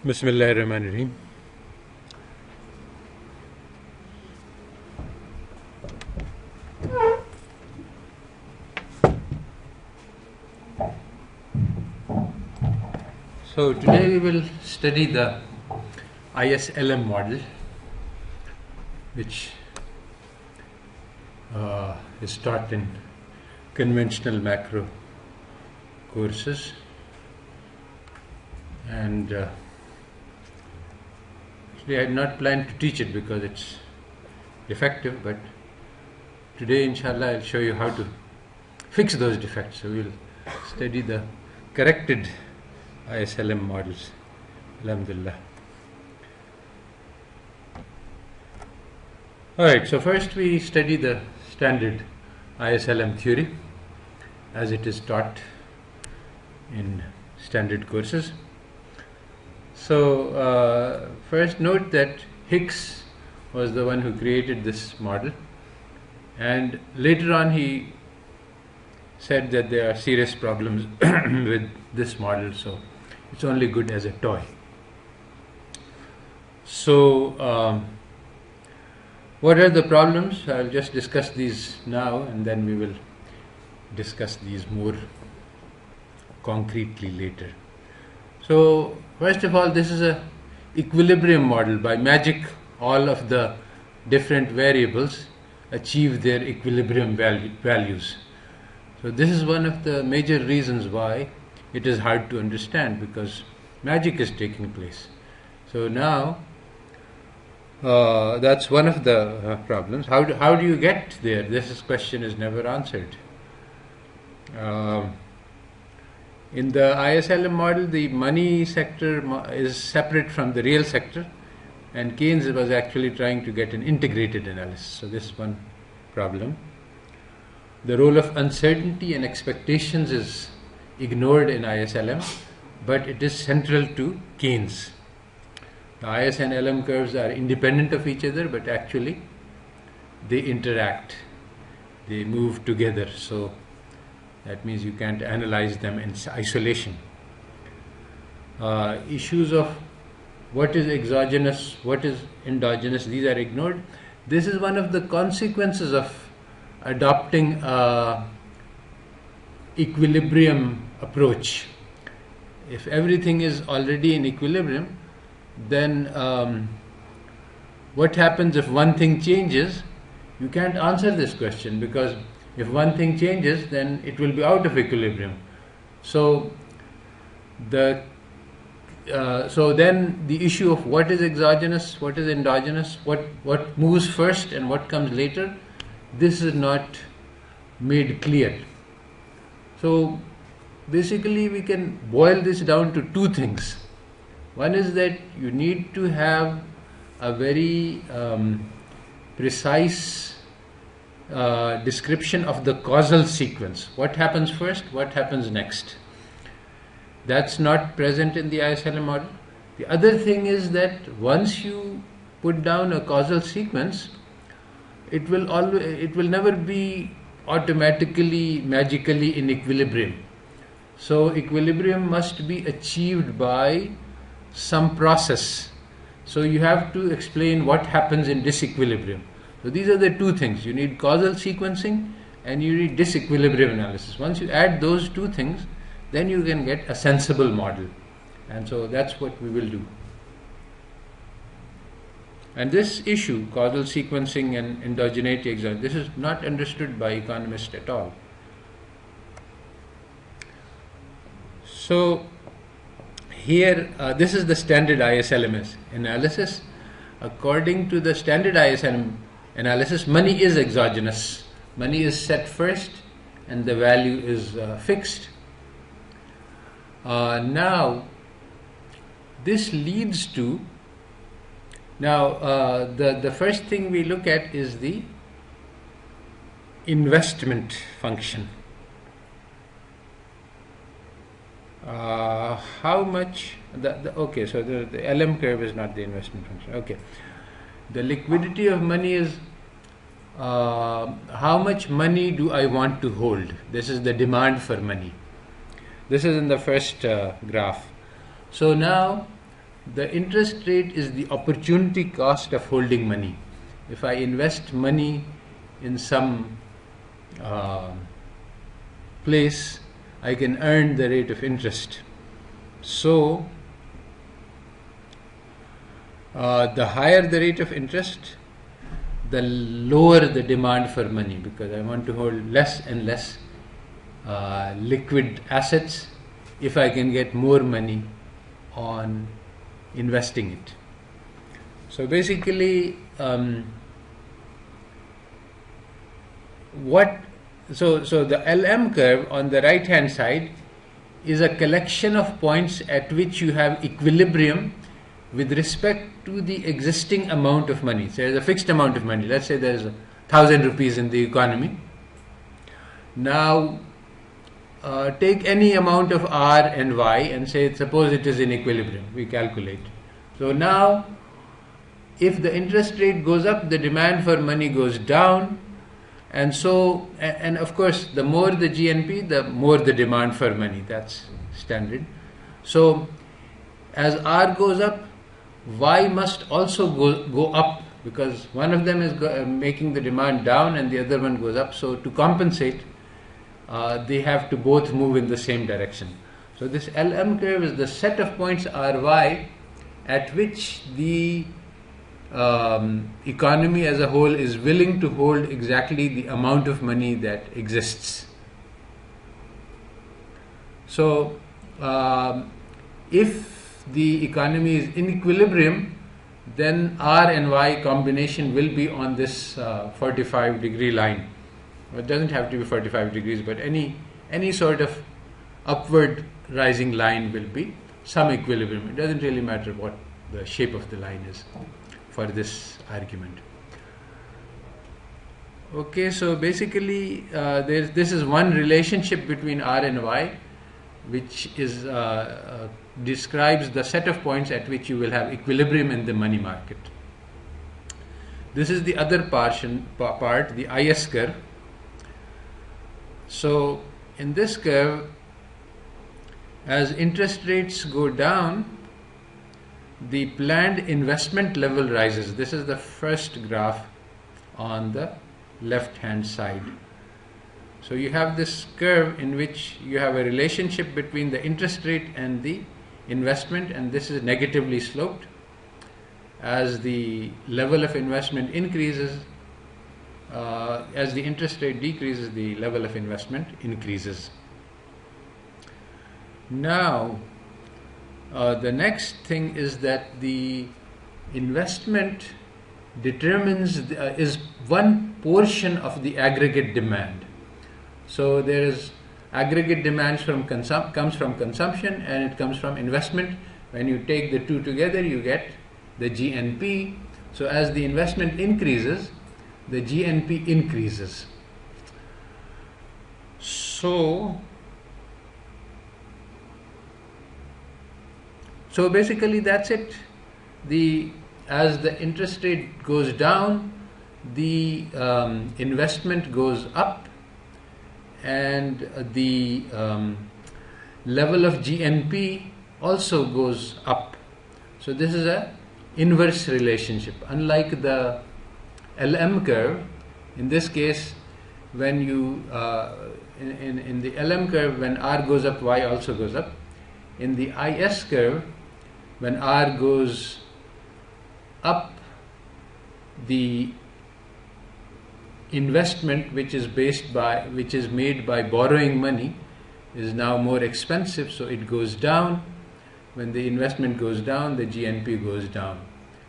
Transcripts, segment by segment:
Bismillahirrahmanirrahim. So today we will study the ISLM model, which is taught in conventional macro courses, and actually I had not planned to teach it because it's defective, but today inshallah I'll show you how to fix those defects. So we'll study the corrected ISLM models, alhamdulillah. Alright, so first we study the standard ISLM theory as it is taught in standard courses. So first note that Hicks was the one who created this model, and later on he said that there are serious problems with this model, so it's only good as a toy. So what are the problems? I'll just discuss these now, and then we will discuss these more concretely later. So first of all, this is a equilibrium model. By magic, all of the different variables achieve their equilibrium values. So this is one of the major reasons why it is hard to understand, because magic is taking place. So now that's one of the problems. How do you get there? This question is never answered. In the ISLM model, the money sector is separate from the real sector, and Keynes was actually trying to get an integrated analysis. So this is one problem. The role of uncertainty and expectations is ignored in ISLM, but it is central to Keynes. The IS and LM curves are independent of each other, but actually they interact, they move together. So that means you can't analyze them in isolation. Issues of what is exogenous, what is endogenous, these are ignored. This is one of the consequences of adopting an equilibrium approach. If everything is already in equilibrium, then what happens if one thing changes? You can't answer this question, because if one thing changes, then it will be out of equilibrium. So then the issue of what is exogenous, what is endogenous, what moves first and what comes later, this is not made clear. So basically we can boil this down to two things. One is that you need to have a very precise description of the causal sequence. What happens first, what happens next. That's not present in the ISLM model. The other thing is that once you put down a causal sequence, it will never be automatically, magically in equilibrium. So equilibrium must be achieved by some process. So you have to explain what happens in disequilibrium. So these are the two things. You need causal sequencing and you need disequilibrium analysis. Once you add those two things, then you can get a sensible model. And so that's what we will do. And this issue, causal sequencing and endogeneity, this is not understood by economists at all. So here, this is the standard ISLM analysis. According to the standard ISLM analysis, money is exogenous. Money is set first and the value is fixed. Now, this leads to, the first thing we look at is the investment function. How much, okay, so the LM curve is not the investment function. Okay. The liquidity of money is how much money do I want to hold? This is the demand for money. This is in the first graph. So now the interest rate is the opportunity cost of holding money. If I invest money in some place, I can earn the rate of interest. So the higher the rate of interest, the lower the demand for money, because I want to hold less and less liquid assets if I can get more money on investing it. So basically, so the LM curve on the right hand side is a collection of points at which you have equilibrium with respect to the existing amount of money. So there's a fixed amount of money. Let's say there's 1,000 rupees in the economy. Now take any amount of R and Y and say, suppose it is in equilibrium. We calculate. So now, if the interest rate goes up, the demand for money goes down. And so, and of course, the more the GNP, the more the demand for money. That's standard. So as R goes up, Y must also go up, because one of them is making the demand down and the other one goes up. So to compensate, they have to both move in the same direction. So this LM curve is the set of points RY at which the economy as a whole is willing to hold exactly the amount of money that exists. So if the economy is in equilibrium, then R and Y combination will be on this 45-degree line. It doesn't have to be 45 degrees, but any sort of upward rising line will be some equilibrium. It doesn't really matter what the shape of the line is for this argument. Okay, so basically this is one relationship between R and Y, which is describes the set of points at which you will have equilibrium in the money market. This is the other part, the IS curve. So in this curve, as interest rates go down, the planned investment level rises. This is the first graph on the left hand side. So you have this curve in which you have a relationship between the interest rate and the investment, and this is negatively sloped. As the level of investment increases, as the interest rate decreases, the level of investment increases. Now, the next thing is that the investment determines is one portion of the aggregate demand. So there is aggregate demand comes from consumption, and it comes from investment. When you take the two together, you get the GNP. So as the investment increases, the GNP increases. So basically that's it. As the interest rate goes down, the investment goes up, and the level of GNP also goes up. So this is a inverse relationship. Unlike the LM curve, in this case, when you in the LM curve, when R goes up, Y also goes up. In the IS curve, when R goes up, the investment which is made by borrowing money is now more expensive, so it goes down. When the investment goes down, the GNP goes down,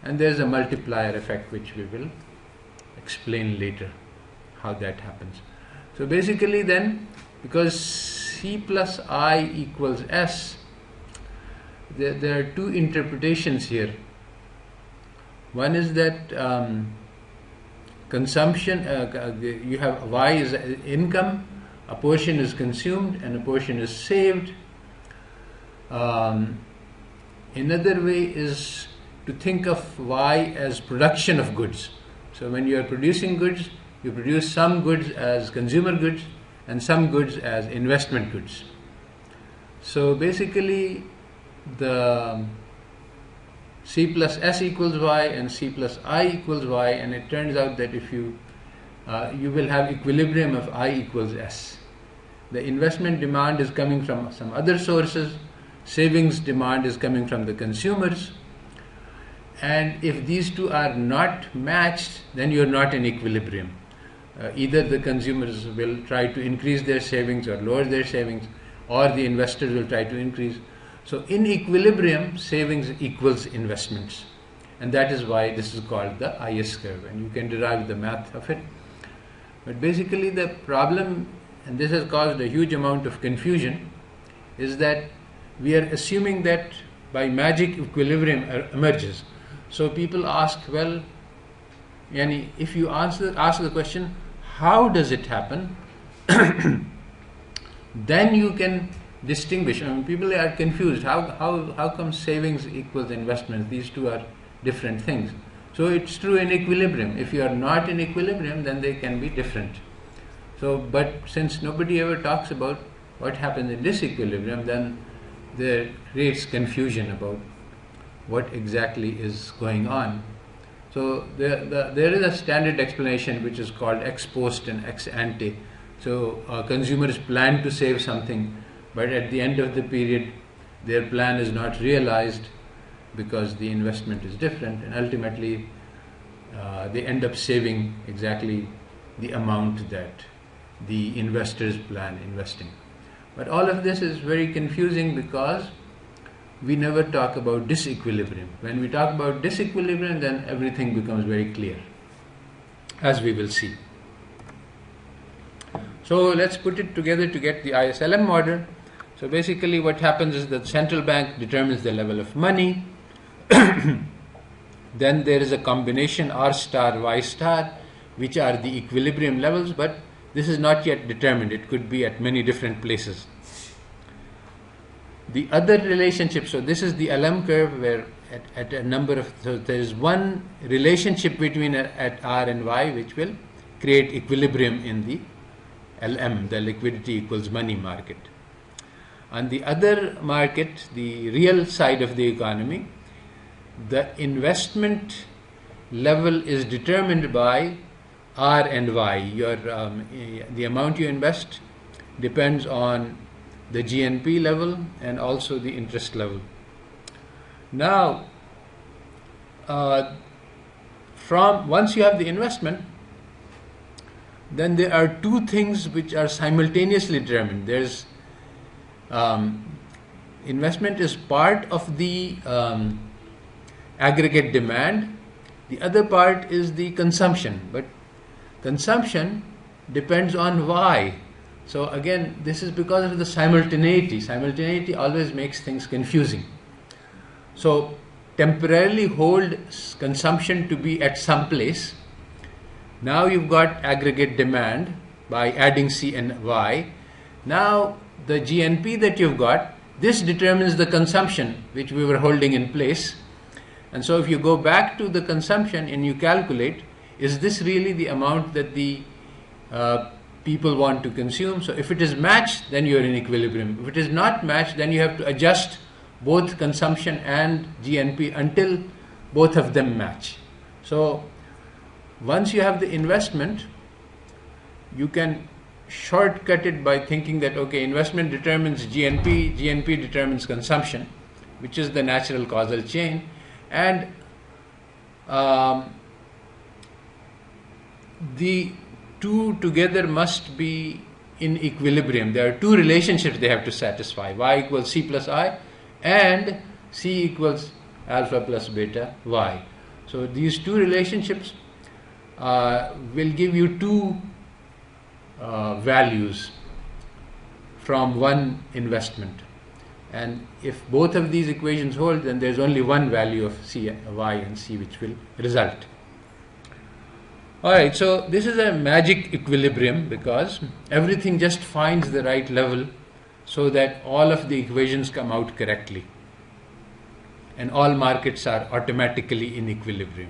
and there's a multiplier effect which we will explain later how that happens. So basically then, because C plus I equals S, there are two interpretations here. One is that consumption, you have Y is income, a portion is consumed and a portion is saved. Another way is to think of Y as production of goods. So when you are producing goods, you produce some goods as consumer goods and some goods as investment goods. So basically the C plus S equals Y and C plus I equals Y, and it turns out that if you will have equilibrium of I equals S. The investment demand is coming from some other sources, savings demand is coming from the consumers, and if these two are not matched, then you're not in equilibrium. Either the consumers will try to increase their savings or lower their savings, or the investors will try to increase. So in equilibrium, savings equals investments, and that is why this is called the IS curve, and you can derive the math of it. But basically the problem, and this has caused a huge amount of confusion, is that we are assuming that by magic equilibrium emerges. So people ask, well, yani, if you ask the question, how does it happen? Then you can distinguish. I mean, people are confused. How come savings equals investments? These two are different things. So it's true in equilibrium. If you are not in equilibrium, then they can be different. So, but since nobody ever talks about what happens in disequilibrium, then there creates confusion about what exactly is going on. So there is a standard explanation which is called ex post and ex ante. So consumers plan to save something, but at the end of the period, their plan is not realized because the investment is different, and ultimately they end up saving exactly the amount that the investors plan investing. But all of this is very confusing because we never talk about disequilibrium. When we talk about disequilibrium, then everything becomes very clear, as we will see. So let's put it together to get the ISLM model. So basically what happens is that the central bank determines the level of money. Then there is a combination R star, Y star, which are the equilibrium levels, but this is not yet determined. It could be at many different places. The other relationship, so this is the LM curve where at a number of, so there is one relationship between at R and Y which will create equilibrium in the LM, the liquidity equals money market. On the other market, the real side of the economy, the investment level is determined by R and Y. Your the amount you invest depends on the GNP level and also the interest level. Now, from once you have the investment, then there are two things which are simultaneously determined. There's investment is part of the aggregate demand. The other part is the consumption, but consumption depends on Y. So again, this is because of the simultaneity. Simultaneity always makes things confusing. So temporarily hold consumption to be at some place. Now you've got aggregate demand by adding C and Y. Now the GNP that you've got, this determines the consumption which we were holding in place. And so if you go back to the consumption and you calculate, is this really the amount that the people want to consume? So if it is matched, then you are in equilibrium. If it is not matched, then you have to adjust both consumption and GNP until both of them match. So once you have the investment, you can shortcut it by thinking that, okay, investment determines GNP, GNP determines consumption, which is the natural causal chain, and the two together must be in equilibrium. There are two relationships they have to satisfy. Y equals C plus I and C equals alpha plus beta Y. So these two relationships will give you two values from one investment. And if both of these equations hold, then there's only one value of C, Y and C which will result. Alright, so this is a magic equilibrium because everything just finds the right level so that all of the equations come out correctly. And all markets are automatically in equilibrium.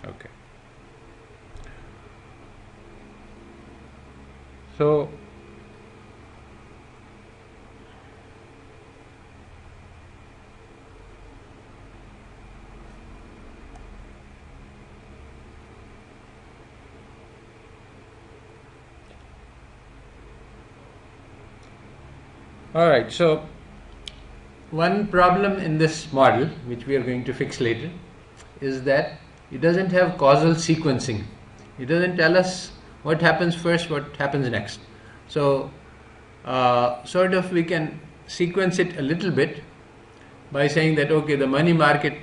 Okay. So all right, so one problem in this model, which we are going to fix later, is that it doesn't have causal sequencing. It doesn't tell us what happens first, what happens next. So sort of we can sequence it a little bit by saying that, okay, the money market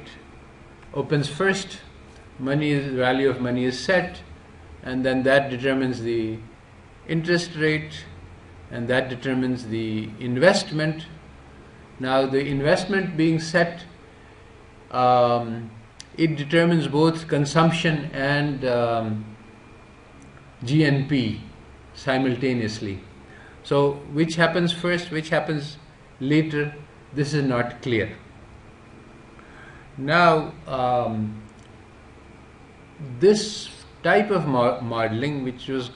opens first, value of money is set, and then that determines the interest rate, and that determines the investment. Now the investment being set, it determines both consumption and GNP simultaneously. So which happens first, which happens later, this is not clear. Now this type of modeling, which was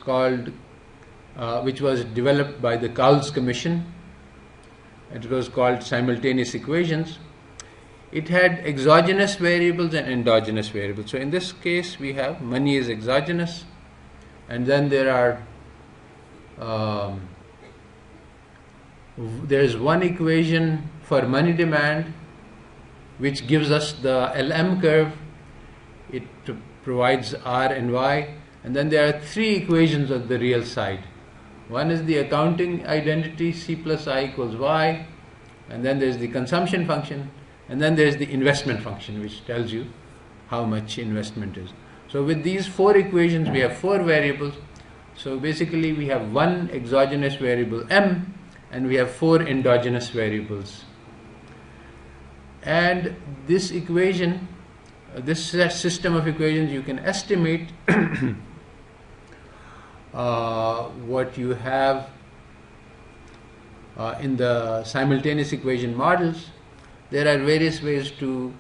developed by the Cowles Commission, it was called simultaneous equations. It had exogenous variables and endogenous variables. So in this case we have money is exogenous, and then there is one equation for money demand which gives us the LM curve. It provides R and Y, and then there are three equations on the real side. One is the accounting identity, C plus I equals Y, and then there's the consumption function, and then there's the investment function, which tells you how much investment is. So with these four equations we have four variables. So basically we have one exogenous variable M, and we have four endogenous variables. And this equation, this system of equations, you can estimate what you have in the simultaneous equation models. There are various ways to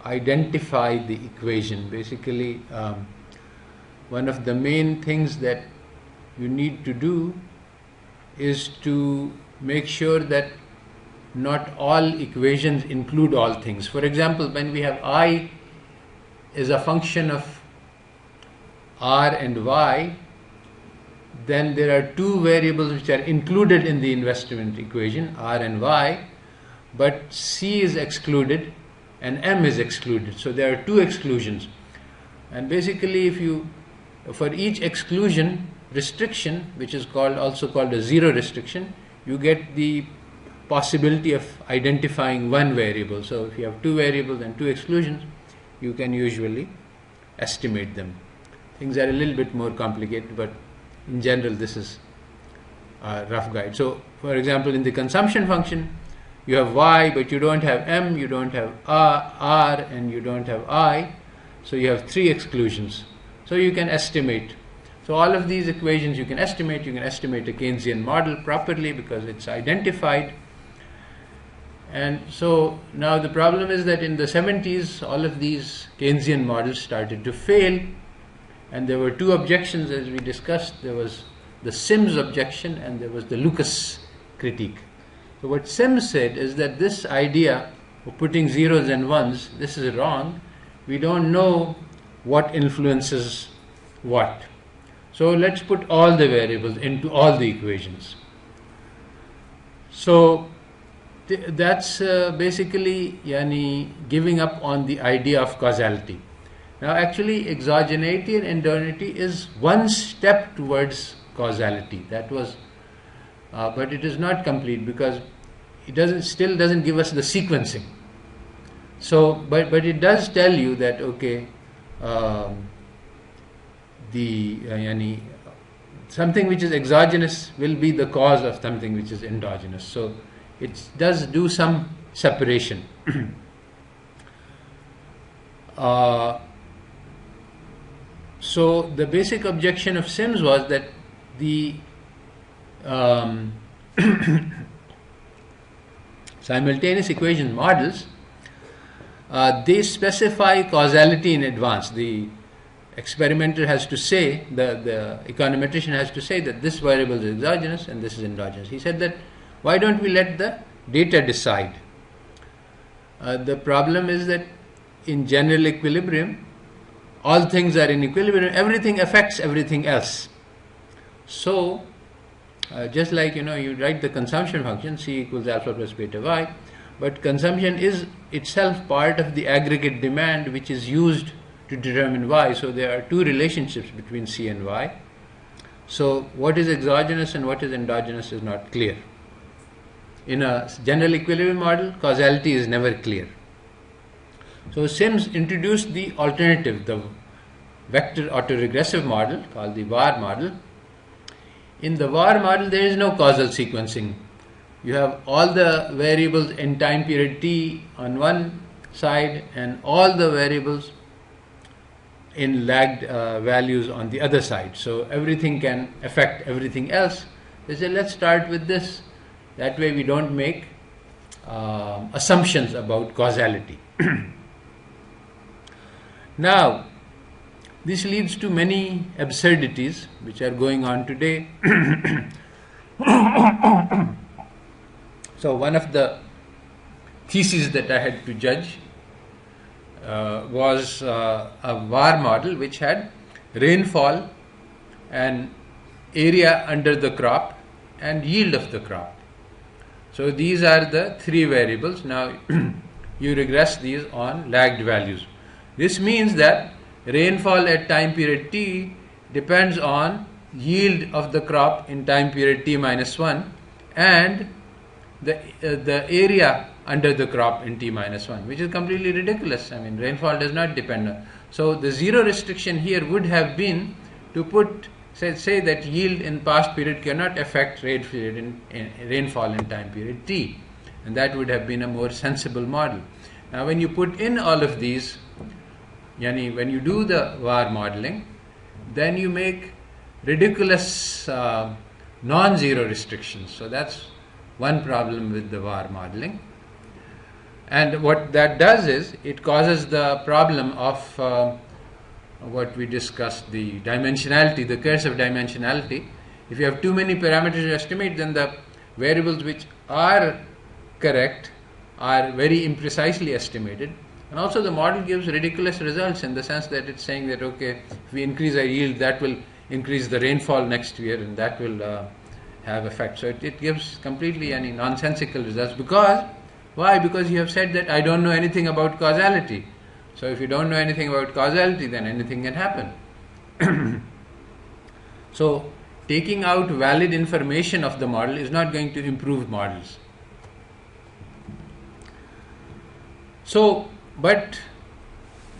identify the equation. Basically, one of the main things that you need to do is to make sure that not all equations include all things. For example, when we have I is a function of R and Y, then there are two variables which are included in the investment equation, R and Y, but C is excluded and M is excluded. So there are two exclusions. And basically for each exclusion, restriction, which is also called a zero restriction, you get the possibility of identifying one variable. So if you have two variables and two exclusions, you can usually estimate them. Things are a little bit more complicated, but in general this is a rough guide. So for example, in the consumption function you have Y, but you don't have M, you don't have R, and you don't have I. So you have three exclusions. So you can estimate. So all of these equations you can estimate. You can estimate a Keynesian model properly because it's identified. And so now the problem is that in the 70s all of these Keynesian models started to fail, and there were two objections, as we discussed. There was the Sims objection and there was the Lucas critique. So what Sims said is that this idea of putting zeros and ones, this is wrong. We don't know what influences what. So let's put all the variables into all the equations. So that's basically giving up on the idea of causality. Now actually exogeneity and endogeneity is one step towards causality. That was, but it is not complete because it still doesn't give us the sequencing. So, but it does tell you that okay, something which is exogenous will be the cause of something which is endogenous. So it does do some separation. So the basic objection of Sims was that the simultaneous equation models, they specify causality in advance. The experimenter has to say, the econometrician has to say that this variable is exogenous and this is endogenous. He said that why don't we let the data decide? The problem is that in general equilibrium, all things are in equilibrium, everything affects everything else. So, just like you write the consumption function, C equals alpha plus beta y, but consumption is itself part of the aggregate demand which is used to determine y. So there are two relationships between C and y. So what is exogenous and what is endogenous is not clear. In a general equilibrium model, causality is never clear. So Sims introduced the alternative, the vector autoregressive model called the VAR model. In the VAR model, there is no causal sequencing. You have all the variables in time period t on one side and all the variables in lagged values on the other side. So everything can affect everything else. They say, let's start with this. That way we don't make assumptions about causality. Now, this leads to many absurdities which are going on today. So one of the theses that I had to judge was a VAR model which had rainfall and area under the crop and yield of the crop. So these are the three variables. Now you regress these on lagged values. This means that rainfall at time period t depends on yield of the crop in time period t minus 1 and the area under the crop in t minus 1, which is completely ridiculous. I mean, rainfall does not depend on. So the zero restriction here would have been to put, say that yield in past period cannot affect rainfall in time period t, and that would have been a more sensible model. Now when you put in all of these, when you do the VAR modeling, then you make ridiculous non-zero restrictions. So that's one problem with the VAR modeling. And what that does is, it causes the problem of what we discussed, the dimensionality, the curse of dimensionality. If you have too many parameters to estimate, then the variables which are correct are very imprecisely estimated. And also the model gives ridiculous results in the sense that it's saying that, okay, if we increase our yield, that will increase the rainfall next year and that will have effect. So it gives completely nonsensical results. Why? Because you have said that I don't know anything about causality. So if you don't know anything about causality, then anything can happen. So taking out valid information of the model is not going to improve models. So, but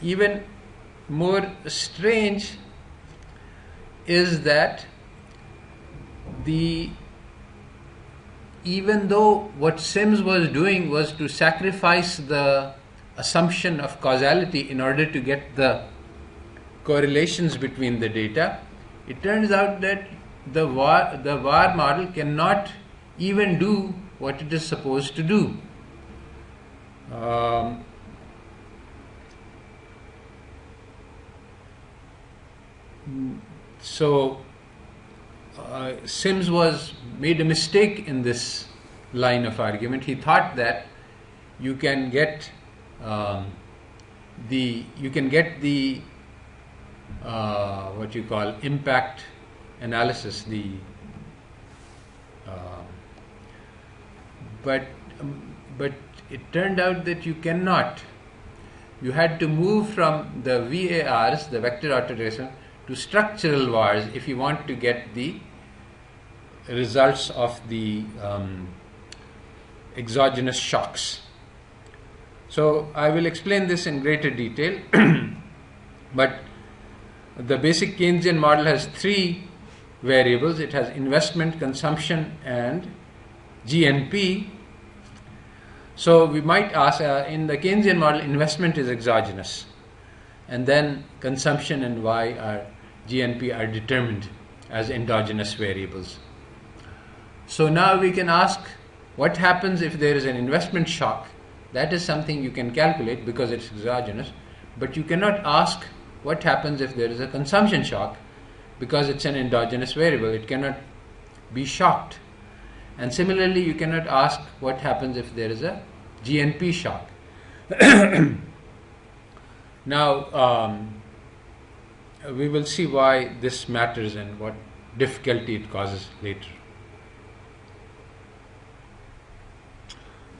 even more strange is that even though what Sims was doing was to sacrifice the assumption of causality in order to get the correlations between the data, it turns out that the VAR model cannot even do what it is supposed to do. So Sims made a mistake in this line of argument. He thought that you can get the what you call impact analysis, but it turned out that you cannot. You had to move from the VARs, the vector autoregressive, to structural VARs if you want to get the results of the exogenous shocks. So I will explain this in greater detail, but the basic Keynesian model has three variables. It has investment, consumption, and GNP. So we might ask, in the Keynesian model, investment is exogenous, and then consumption and GNP are determined as endogenous variables. So now we can ask, what happens if there is an investment shock? That is something you can calculate because it's exogenous, but you cannot ask what happens if there is a consumption shock, because it's an endogenous variable, it cannot be shocked. And similarly, you cannot ask what happens if there is a GNP shock. Now, we will see why this matters and what difficulty it causes later.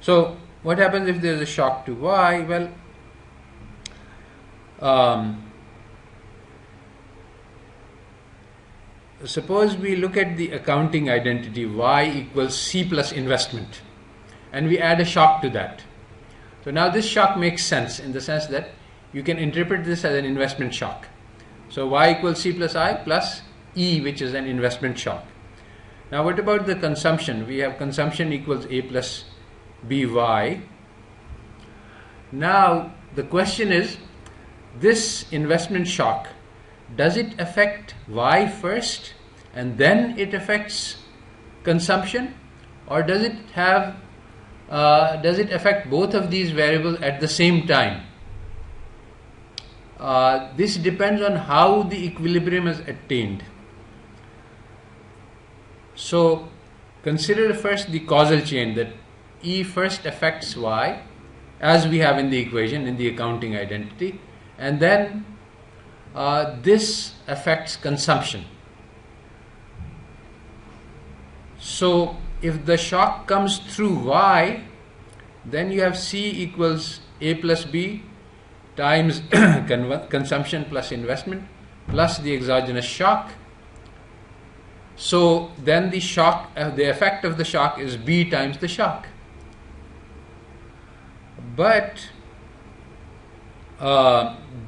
So, what happens if there is a shock to Y? Well, suppose we look at the accounting identity Y equals C plus investment, and we add a shock to that. So now this shock makes sense in the sense that you can interpret this as an investment shock. So Y equals C plus I plus E, which is an investment shock. Now what about the consumption? We have consumption equals A plus BY. Now the question is, this investment shock, does it affect Y first and then it affects consumption, or does it affect both of these variables at the same time? This depends on how the equilibrium is attained. So consider first the causal chain, that E first affects Y, as we have in the equation in the accounting identity, and then this affects consumption. So if the shock comes through Y, then you have C equals A plus B times consumption plus investment plus the exogenous shock. So then the shock, the effect of the shock is B times the shock. But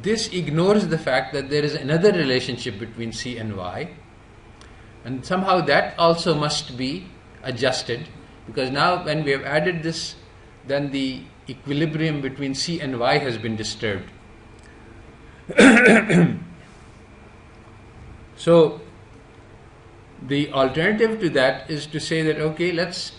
this ignores the fact that there is another relationship between C and Y, and somehow that also must be adjusted, because now when we have added this, then the equilibrium between C and Y has been disturbed. So the alternative to that is to say that, okay, let's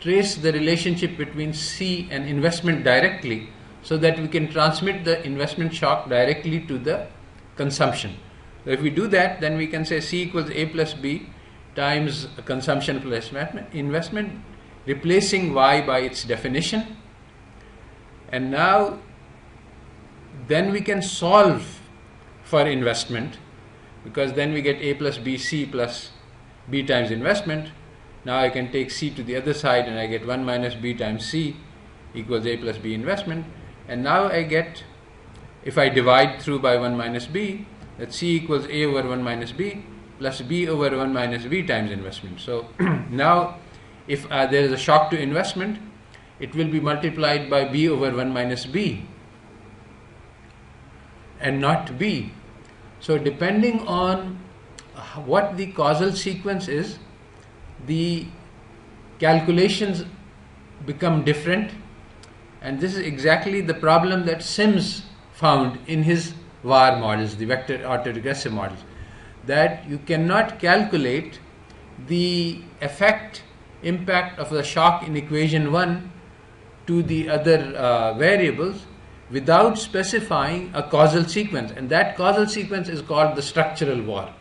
trace the relationship between C and investment directly, so that we can transmit the investment shock directly to the consumption. So if we do that, then we can say C equals A plus B times consumption plus investment, replacing Y by its definition. And now then we can solve for investment, because then we get A plus B C plus B times investment. Now I can take C to the other side and I get 1 minus B times C equals A plus B investment. And now I get, if I divide through by 1 minus B, that C equals A over 1 minus B plus B over 1 minus B times investment. So now if there is a shock to investment, it will be multiplied by B over 1 minus B and not B. So depending on what the causal sequence is, the calculations become different, and this is exactly the problem that Sims found in his VAR models, the vector autoregressive models, that you cannot calculate the impact of the shock in equation 1 to the other variables without specifying a causal sequence, and that causal sequence is called the structural VAR.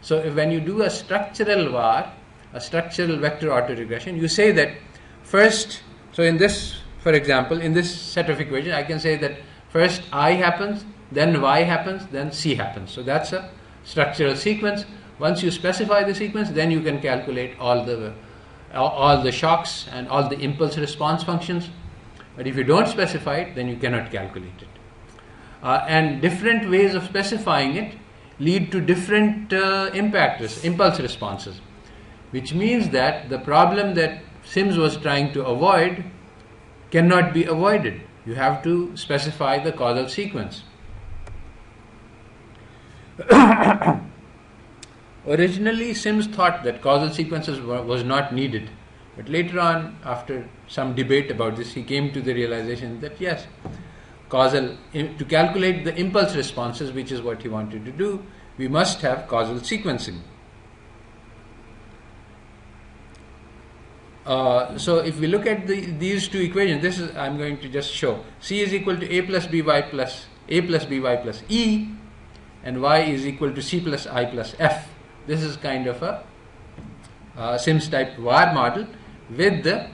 So if when you do a structural VAR, a structural vector autoregression, you say that first, so in this, for example, in this set of equations, I can say that first I happens, then Y happens, then C happens. So that's a structural sequence. Once you specify the sequence, then you can calculate all the shocks and all the impulse response functions. But if you don't specify it, then you cannot calculate it. And different ways of specifying it lead to different impulse responses, which means that the problem that Sims was trying to avoid cannot be avoided. You have to specify the causal sequence. Originally, Sims thought that causal sequences was not needed, but later on, after some debate about this, he came to the realization that yes, to calculate the impulse responses, which is what he wanted to do, we must have causal sequencing. So if we look at these two equations, I'm going to just show. C is equal to A plus BY plus E. and y is equal to c plus I plus f. This is kind of a Sims type VAR model with the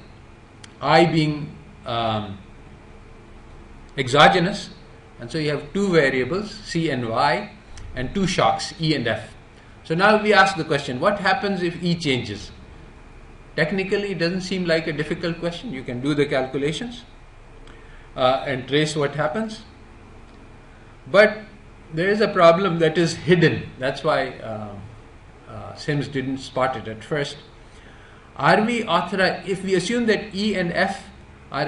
I being exogenous, and so you have two variables c and y and two shocks e and f. So now we ask the question, what happens if e changes? Technically it doesn't seem like a difficult question. You can do the calculations and trace what happens, but there is a problem that is hidden. That's why Sims didn't spot it at first. Are we authorized, if we assume that E and F are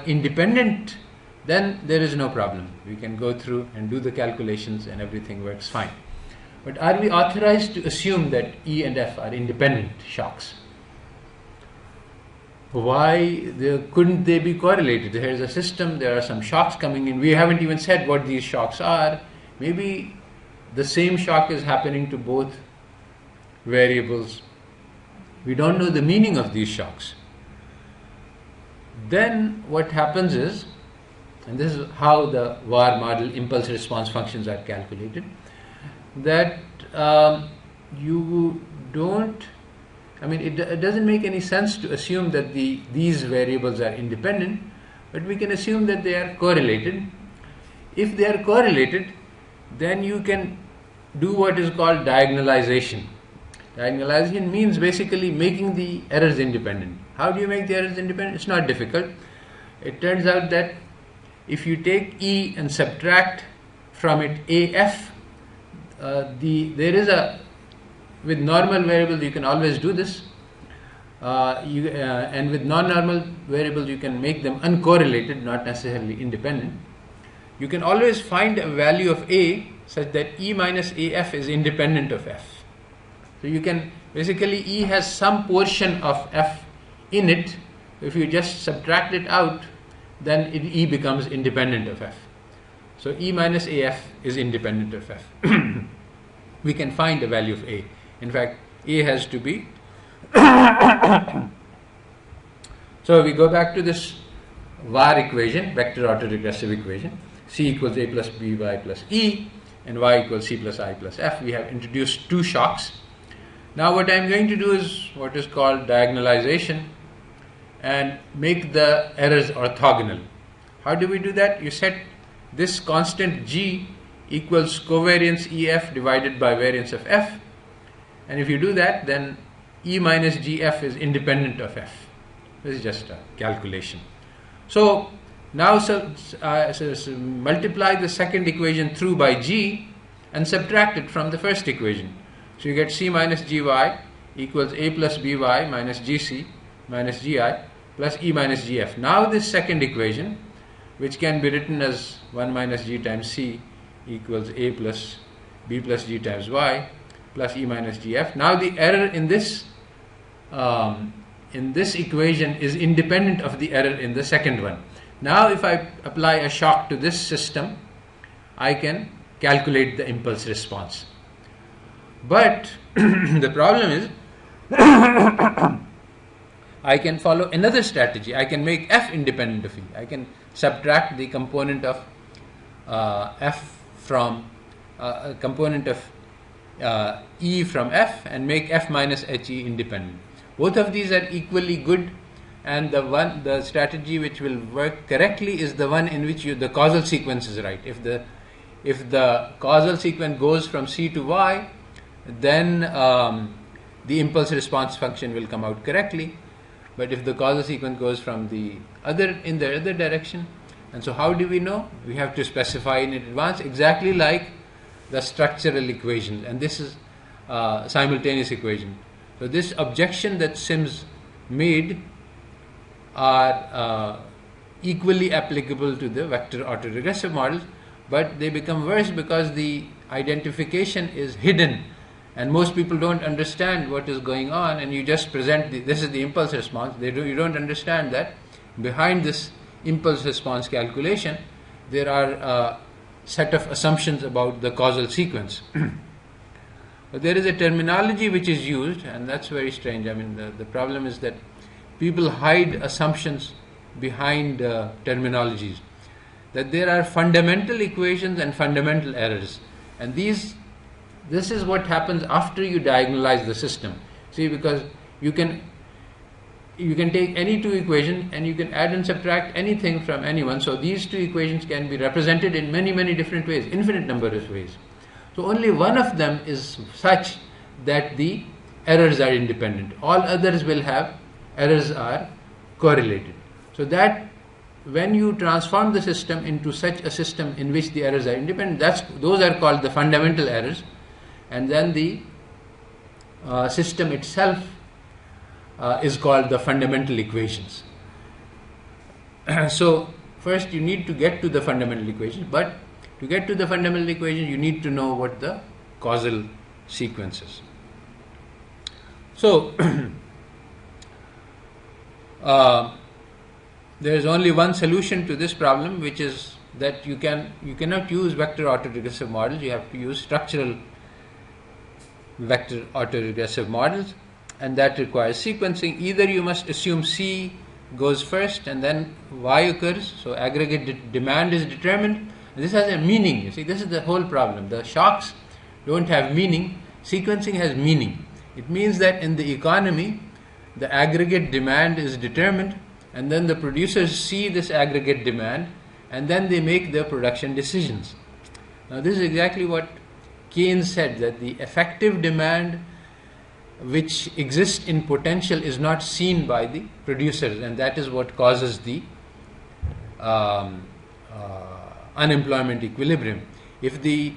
independent, then there is no problem. We can go through and do the calculations and everything works fine. But are we authorized to assume that E and F are independent shocks? Why couldn't they be correlated? There is a system, there are some shocks coming in. We haven't even said what these shocks are. Maybe the same shock is happening to both variables. We don't know the meaning of these shocks. Then what happens is, and this is how the VAR model impulse response functions are calculated, that you don't, it doesn't make any sense to assume that these variables are independent, but we can assume that they are correlated. If they are correlated, then you can do what is called diagonalization. Diagonalization means basically making the errors independent. How do you make the errors independent? It's not difficult. It turns out that if you take E and subtract from it AF, with normal variables you can always do this, and with non-normal variables you can make them uncorrelated, not necessarily independent. You can always find a value of A such that E minus AF is independent of F. So you can, basically E has some portion of F in it. If you just subtract it out, then E becomes independent of F. So E minus AF is independent of F. We can find a value of A. In fact, A has to be so we go back to this VAR equation, vector autoregressive equation. C equals A plus BY plus E and Y equals C plus I plus F. We have introduced two shocks. Now what I am going to do is what is called diagonalization and make the errors orthogonal. How do we do that? You set this constant G equals covariance EF divided by variance of F, and if you do that, then E minus GF is independent of F. This is just a calculation. So now multiply the second equation through by G and subtract it from the first equation. So you get C minus GY equals A plus BY minus GC minus GI plus E minus GF. Now this second equation, which can be written as 1 minus G times C equals A plus B plus G times Y plus E minus GF. Now the error in this equation is independent of the error in the second one. Now if I apply a shock to this system, I can calculate the impulse response. But the problem is I can follow another strategy. I can make F independent of E. I can subtract the component of F from a component of E from F and make F minus HE independent. Both of these are equally good, and the strategy which will work correctly is the one in which the causal sequence is right. If the causal sequence goes from C to Y, then the impulse response function will come out correctly. But if the causal sequence goes from in the other direction, and so how do we know? We have to specify in advance, exactly like the structural equations, and this is simultaneous equation. So this objection that Sims made are equally applicable to the vector autoregressive models, but they become worse because the identification is hidden and most people don't understand what is going on, and you just present this is the impulse response. You don't understand that behind this impulse response calculation there are a set of assumptions about the causal sequence. But there is a terminology which is used, and that's very strange. The problem is that people hide assumptions behind terminologies, that there are fundamental equations and fundamental errors. And this is what happens after you diagonalize the system. See, because you can take any two equations and you can add and subtract anything from anyone. So these two equations can be represented in many, many different ways, infinite number of ways. So only one of them is such that the errors are independent. All others will have errors are correlated. So that when you transform the system into such a system in which the errors are independent, those are called the fundamental errors. And then the system itself is called the fundamental equations. So first you need to get to the fundamental equations, but to get to the fundamental equations you need to know what the causal sequence is. So there is only one solution to this problem, which is that you cannot use vector autoregressive models. You have to use structural vector autoregressive models, and that requires sequencing. Either you must assume C goes first and then Y occurs, so aggregate demand is determined. This has a meaning. You see, this is the whole problem. The shocks don't have meaning. Sequencing has meaning. It means that in the economy, the aggregate demand is determined, and then the producers see this aggregate demand, and then they make their production decisions. Now, this is exactly what Keynes said, that the effective demand which exists in potential is not seen by the producers, and that is what causes the unemployment equilibrium. If the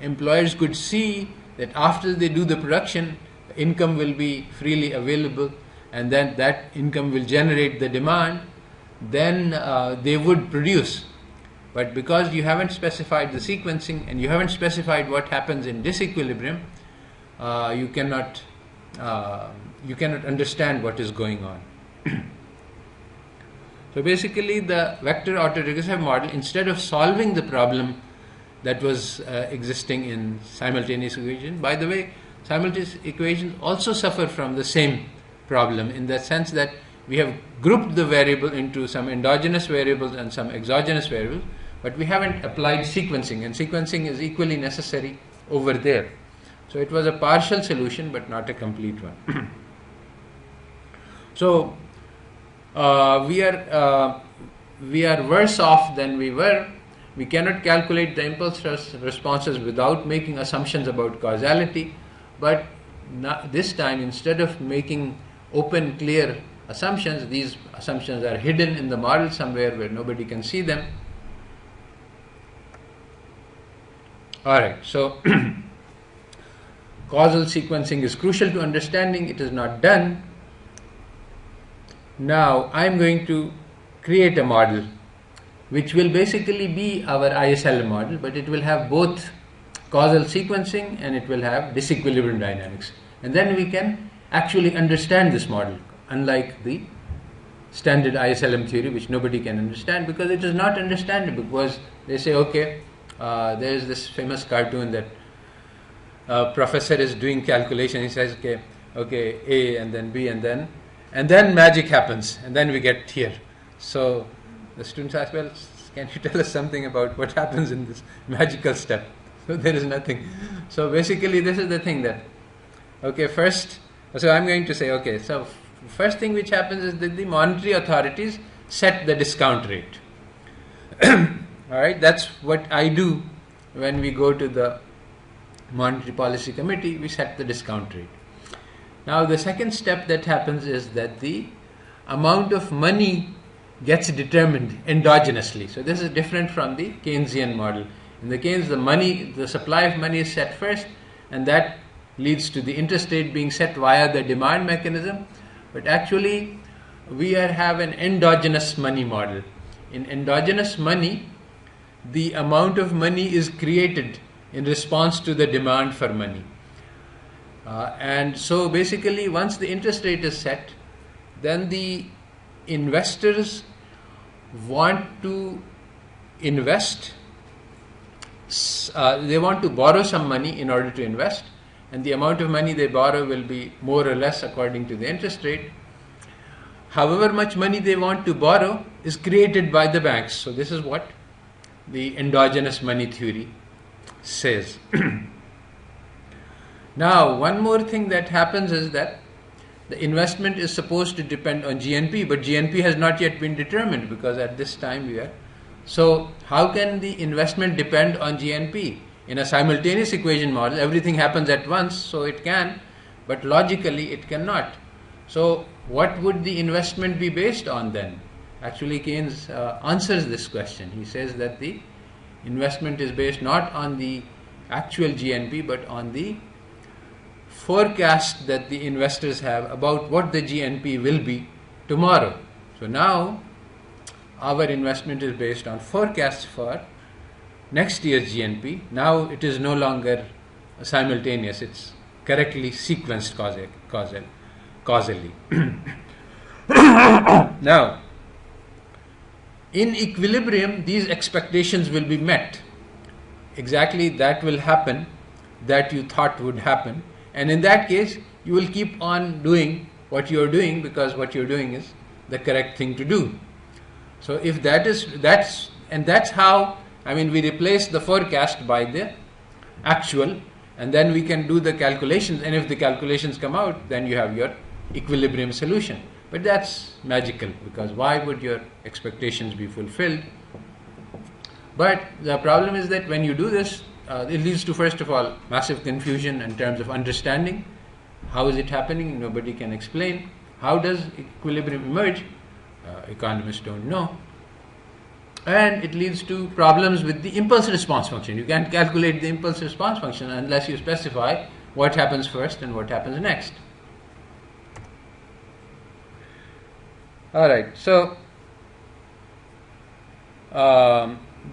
employers could see that after they do the production, income will be freely available, and then that income will generate the demand, then they would produce. But because you haven't specified the sequencing and you haven't specified what happens in disequilibrium, you cannot understand what is going on. So basically, the vector autoregressive model, instead of solving the problem that was existing in simultaneous equation, by the way, simultaneous equations also suffer from the same problem, in the sense that we have grouped the variable into some endogenous variables and some exogenous variables, but we haven't applied sequencing, and sequencing is equally necessary over there. So it was a partial solution but not a complete one. So we are worse off than we were. We cannot calculate the impulse responses without making assumptions about causality, but this time, instead of making open, clear assumptions, these assumptions are hidden in the model somewhere where nobody can see them. Alright, so causal sequencing is crucial to understanding. It is not done. Now I am going to create a model which will basically be our ISLM model, but it will have both causal sequencing and it will have disequilibrium dynamics. And then we can actually understand this model, unlike the standard ISLM theory, which nobody can understand because it is not understandable. Because they say, okay, there is this famous cartoon that professor is doing calculation. He says, okay, A and then B and then magic happens, and then we get here. So the students ask, well, can you tell us something about what happens in this magical step? So there is nothing. So basically, this is the thing that, so I'm going to say, so first thing which happens is that the monetary authorities set the discount rate. Alright, that's what I do when we go to the Monetary Policy Committee, we set the discount rate. Now the second step that happens is that the amount of money gets determined endogenously. So this is different from the Keynesian model. In the Keynes, the supply of money is set first, and that leads to the interest rate being set via the demand mechanism. But actually, we have an endogenous money model. In endogenous money, the amount of money is created in response to the demand for money. And so basically, once the interest rate is set, then the investors want to invest. They want to borrow some money in order to invest, and the amount of money they borrow will be more or less according to the interest rate. However much money they want to borrow is created by the banks. So this is what the endogenous money theory says. Now, one more thing that happens is that the investment is supposed to depend on GNP, but GNP has not yet been determined because at this time we are. So, how can the investment depend on GNP? In a simultaneous equation model, everything happens at once, so it can, but logically it cannot. So, what would the investment be based on then? Actually, Keynes answers this question. He says that the investment is based not on the actual GNP, but on the forecast that the investors have about what the GNP will be tomorrow. So now our investment is based on forecasts for next year's GNP. Now it is no longer simultaneous, it's correctly sequenced causally. Now, in equilibrium, these expectations will be met. Exactly that will happen that you thought would happen. And in that case, you will keep on doing what you are doing because what you are doing is the correct thing to do. So if that's how, we replace the forecast by the actual, and then we can do the calculations, and if the calculations come out, then you have your equilibrium solution. But that's magical, because why would your expectations be fulfilled? But the problem is that when you do this, it leads to, first of all, massive confusion in terms of understanding. How is it happening? Nobody can explain. How does equilibrium emerge? Economists don't know. And it leads to problems with the impulse response function. You can't calculate the impulse response function unless you specify what happens first and what happens next. Alright, so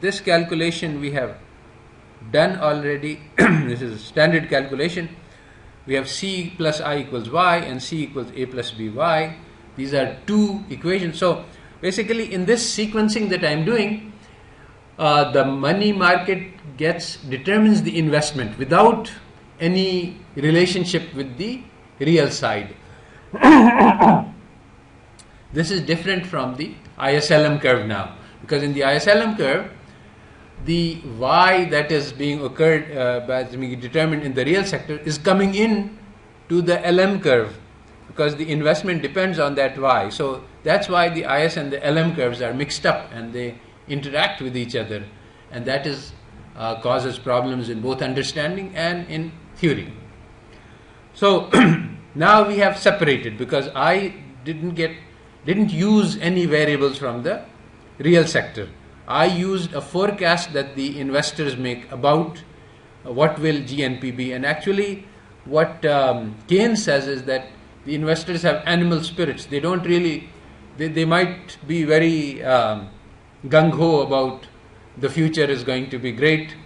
this calculation we have done already. This is a standard calculation. We have C plus I equals Y and C equals A plus B Y. These are two equations. So basically in this sequencing that I am doing, the money market determines the investment without any relationship with the real side. This is different from the ISLM curve now, because in the ISLM curve, the Y that is being determined in the real sector is coming in to the LM curve, because the investment depends on that Y. So that's why the IS and the LM curves are mixed up and they interact with each other, and that is causes problems in both understanding and in theory. So now we have separated, because I didn't use any variables from the real sector. I used a forecast that the investors make about what will GNP be, and actually what Keynes says is that the investors have animal spirits. They don't really, they might be very gung-ho about the future is going to be great,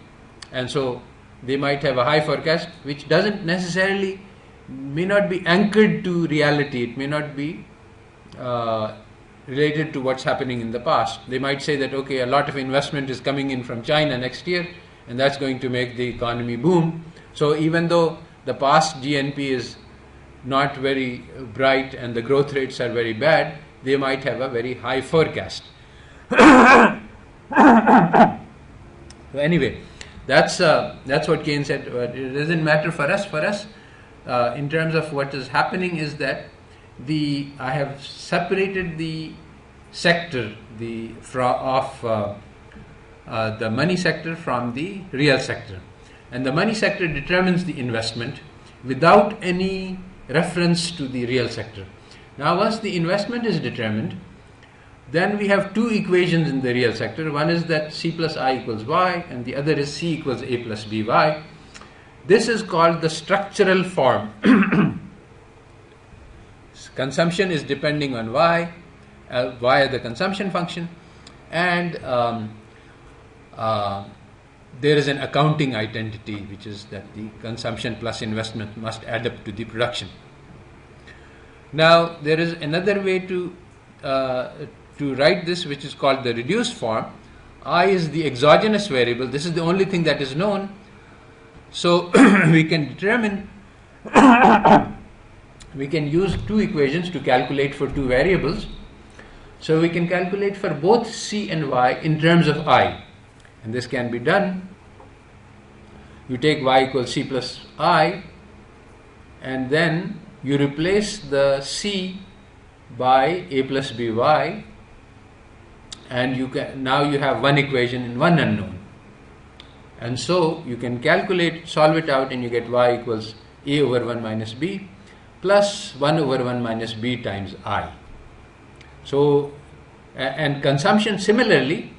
and so they might have a high forecast which doesn't necessarily, may not be anchored to reality. It may not be related to what's happening in the past. They might say that, okay, a lot of investment is coming in from China next year, and that's going to make the economy boom. So even though the past GNP is not very bright and the growth rates are very bad, they might have a very high forecast. So anyway, that's what Keynes said. It doesn't matter for us. For us, in terms of what is happening, is that I have separated the sector of the money sector from the real sector, and the money sector determines the investment without any reference to the real sector. Now, once the investment is determined, then we have two equations in the real sector. One is that C plus I equals Y, and the other is C equals A plus BY. This is called the structural form. Consumption is depending on Y via the consumption function, and there is an accounting identity, which is that the consumption plus investment must add up to the production. Now, there is another way to write this, which is called the reduced form. I is the exogenous variable. This is the only thing that is known. So we can determine, we can use two equations to calculate for two variables. So we can calculate for both C and Y in terms of I. And this can be done you take y equals c plus I, and then you replace the c by a plus by, and now you have one equation in one unknown. And so you can solve it out, and you get y equals a over 1 minus b plus 1 over 1 minus b times I. So, and consumption similarly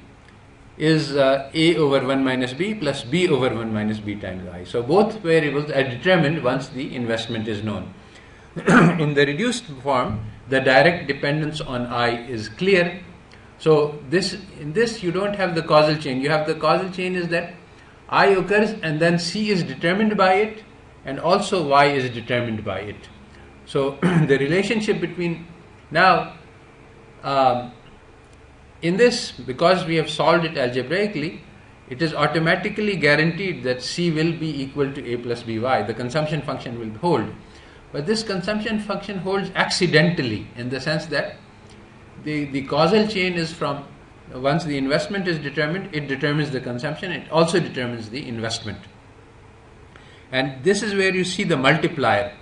is a over 1 minus b plus b over 1 minus b times I. So both variables are determined once the investment is known. In the reduced form, the direct dependence on I is clear. So in this you don't have the causal chain. You have the causal chain is that I occurs and then C is determined by it, and also Y is determined by it. So the relationship between now in this, because we have solved it algebraically, it is automatically guaranteed that C will be equal to a plus by. The consumption function will hold. But this consumption function holds accidentally, in the sense that the causal chain is from, once the investment is determined, it determines the consumption, it also determines the investment. And this is where you see the multiplier.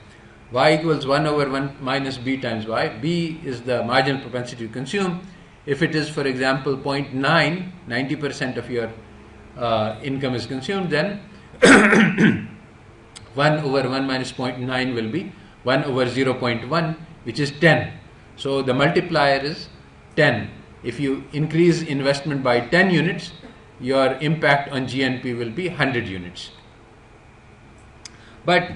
Y equals 1 over 1 minus b times y. B is the marginal propensity to consume. If it is, for example, 0.9, 90% of your income is consumed, then 1 over 1 minus 0.9 will be 1 over 0.1, which is 10. So the multiplier is 10. If you increase investment by 10 units, your impact on GNP will be 100 units. But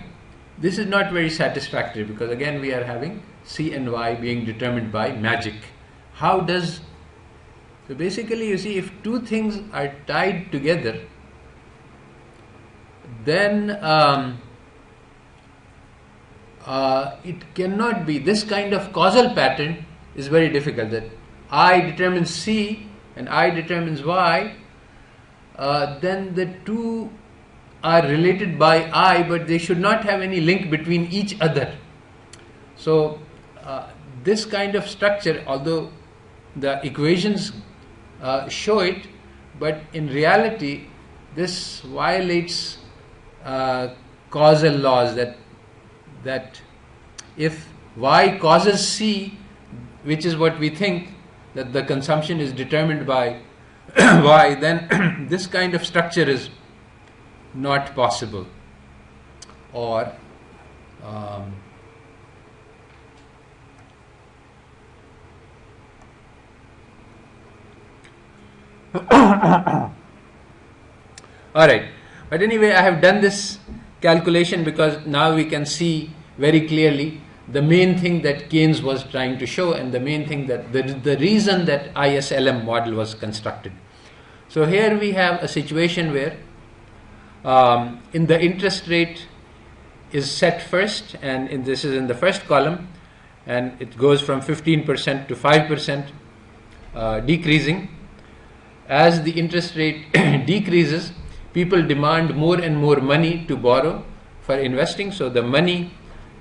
this is not very satisfactory, because again we are having C and Y being determined by magic. So basically, you see, if two things are tied together, then it cannot be, this kind of causal pattern is very difficult, that I determines C and I determines Y, then the two are related by I, but they should not have any link between each other. So this kind of structure, although the equations show it, but in reality this violates causal laws, that if Y causes C, which is what we think, that the consumption is determined by Y, then this kind of structure is not possible. Or alright, but anyway, I have done this calculation because now we can see very clearly the main thing that Keynes was trying to show, and the main thing that the reason that ISLM model was constructed. So here we have a situation where in the interest rate is set first, and this is in the first column, and it goes from 15% to 5%, decreasing. As the interest rate decreases, people demand more and more money to borrow for investing, so the money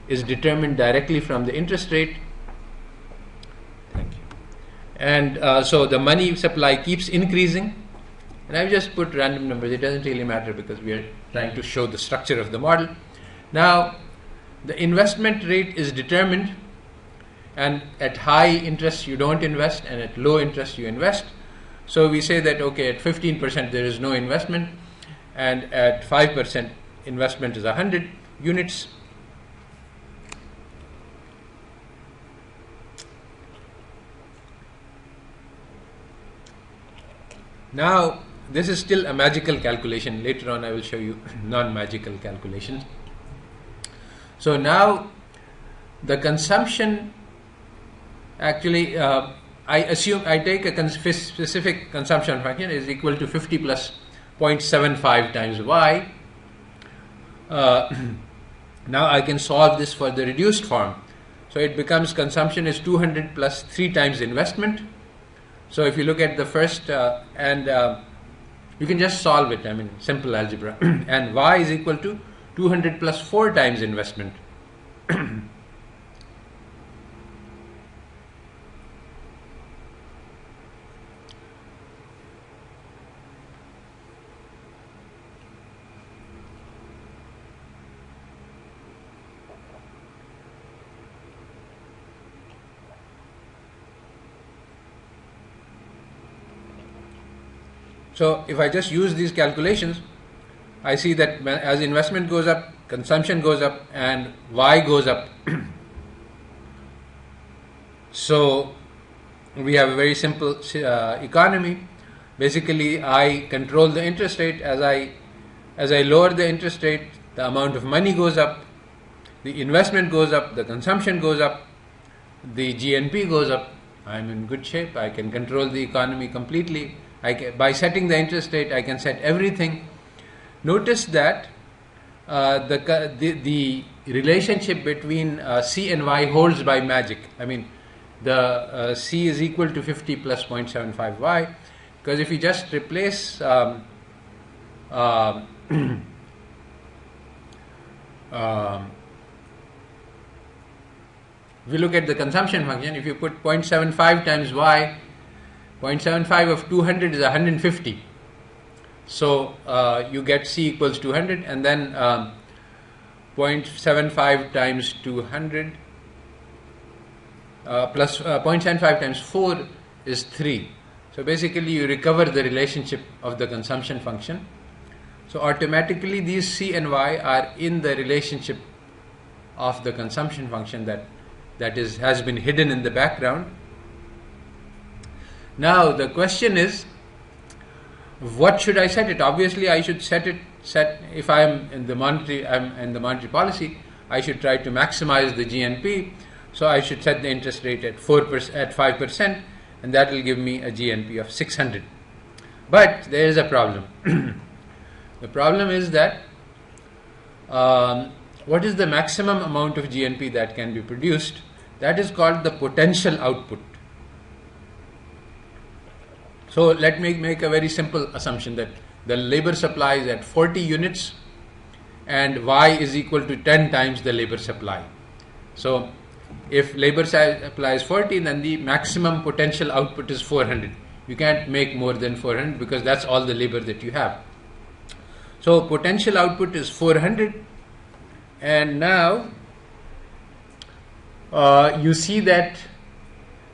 is determined directly from the interest rate. Thank you. And so the money supply keeps increasing, and I've just put random numbers, it doesn't really matter because we are trying to show the structure of the model. Now the investment rate is determined, and at high interest you don't invest, and at low interest you invest. So we say that, okay, at 15% there is no investment, and at 5% investment is 100 units. Now this is still a magical calculation. Later on I will show you non-magical calculations. So now the consumption, actually I take a specific consumption function is equal to 50 plus 0.75 times y. Now I can solve this for the reduced form. So it becomes consumption is 200 plus 3 times investment. So if you look at the first, you can just solve it, I mean simple algebra, and y is equal to 200 plus 4 times investment. So if I just use these calculations, I see that as investment goes up, consumption goes up, and Y goes up. So we have a very simple economy. Basically, I control the interest rate. As I lower the interest rate, the amount of money goes up, the investment goes up, the consumption goes up, the GNP goes up. I'm in good shape. I can control the economy completely. By setting the interest rate, I can set everything. Notice that the relationship between C and Y holds by magic. I mean, the C is equal to 50 plus 0.75 Y, because if you just replace if you look at the consumption function, if you put 0.75 times Y, 0.75 of 200 is 150. So you get C equals 200, and then 0.75 times 200 plus 0.75 times 4 is 3. So basically you recover the relationship of the consumption function. So automatically these C and Y are in the relationship of the consumption function that has been hidden in the background. Now the question is, what should I set it? Obviously I should set if I'm in the monetary policy, I should try to maximize the GNP. So I should set the interest rate at 5%, and that will give me a GNP of 600. But there is a problem. The problem is that what is the maximum amount of GNP that can be produced? That is called the potential output. So let me make a very simple assumption that the labor supply is at 40 units and Y is equal to 10 times the labor supply. So if labor supply is 40, then the maximum potential output is 400. You can't make more than 400 because that's all the labor that you have. So potential output is 400, and now you see that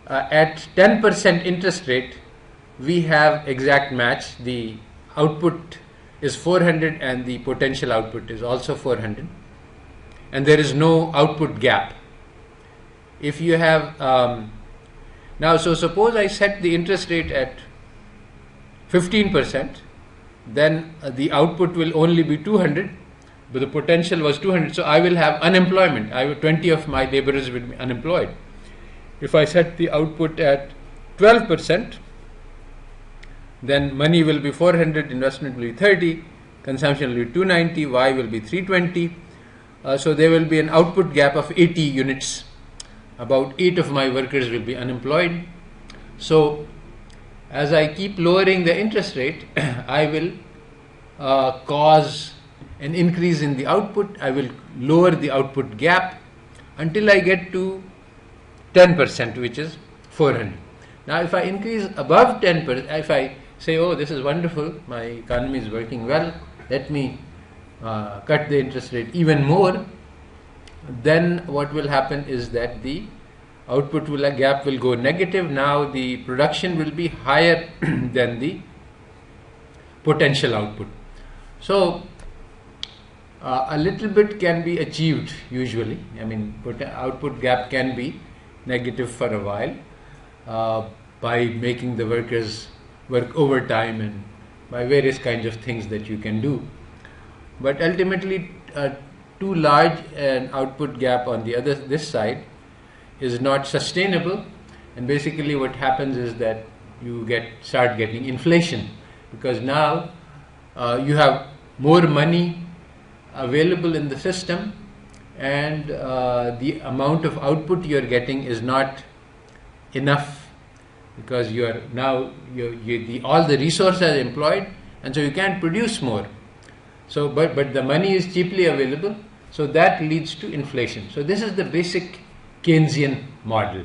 at 10% interest rate, we have exact match. The output is 400 and the potential output is also 400, and there is no output gap. If you have now, so suppose I set the interest rate at 15%, then the output will only be 200, but the potential was 200, so I will have unemployment. 20 of my laborers will be unemployed. If I set the output at 12%, then money will be 400, investment will be 30, consumption will be 290, Y will be 320. So there will be an output gap of 80 units. About 8 of my workers will be unemployed. So as I keep lowering the interest rate, I will cause an increase in the output. I will lower the output gap until I get to 10%, which is 400. Now if I increase above 10%, if I say, oh, this is wonderful, my economy is working well, let me cut the interest rate even more, then what will happen is that the output gap will go negative. Now the production will be higher than the potential output. So a little bit can be achieved usually. I mean, output gap can be negative for a while by making the workers work overtime and by various kinds of things that you can do. But ultimately, too large an output gap on this side is not sustainable, and basically what happens is that you start getting inflation, because now you have more money available in the system, and the amount of output you are getting is not enough, because you are now all the resources are employed, and so you can't produce more. So, but the money is cheaply available, so that leads to inflation. So this is the basic Keynesian model,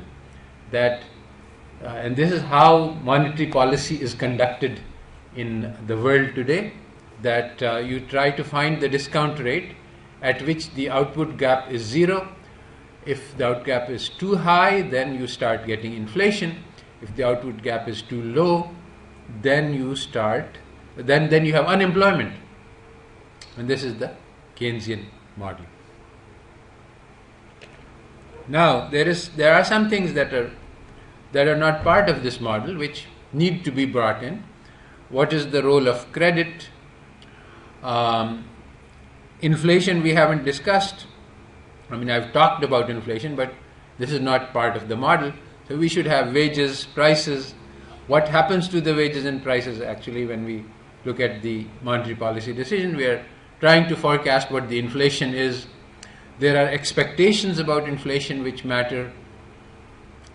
and this is how monetary policy is conducted in the world today. That you try to find the discount rate at which the output gap is zero. If the output gap is too high, then you start getting inflation. If the output gap is too low, then you start then you have unemployment. And this is the Keynesian model. Now, there are some things that are not part of this model which need to be brought in. What is the role of credit? Inflation we haven't discussed. I mean, I've talked about inflation, but this is not part of the model. So we should have wages, prices. What happens to the wages and prices actually when we look at the monetary policy decision? We are trying to forecast what the inflation is. There are expectations about inflation which matter.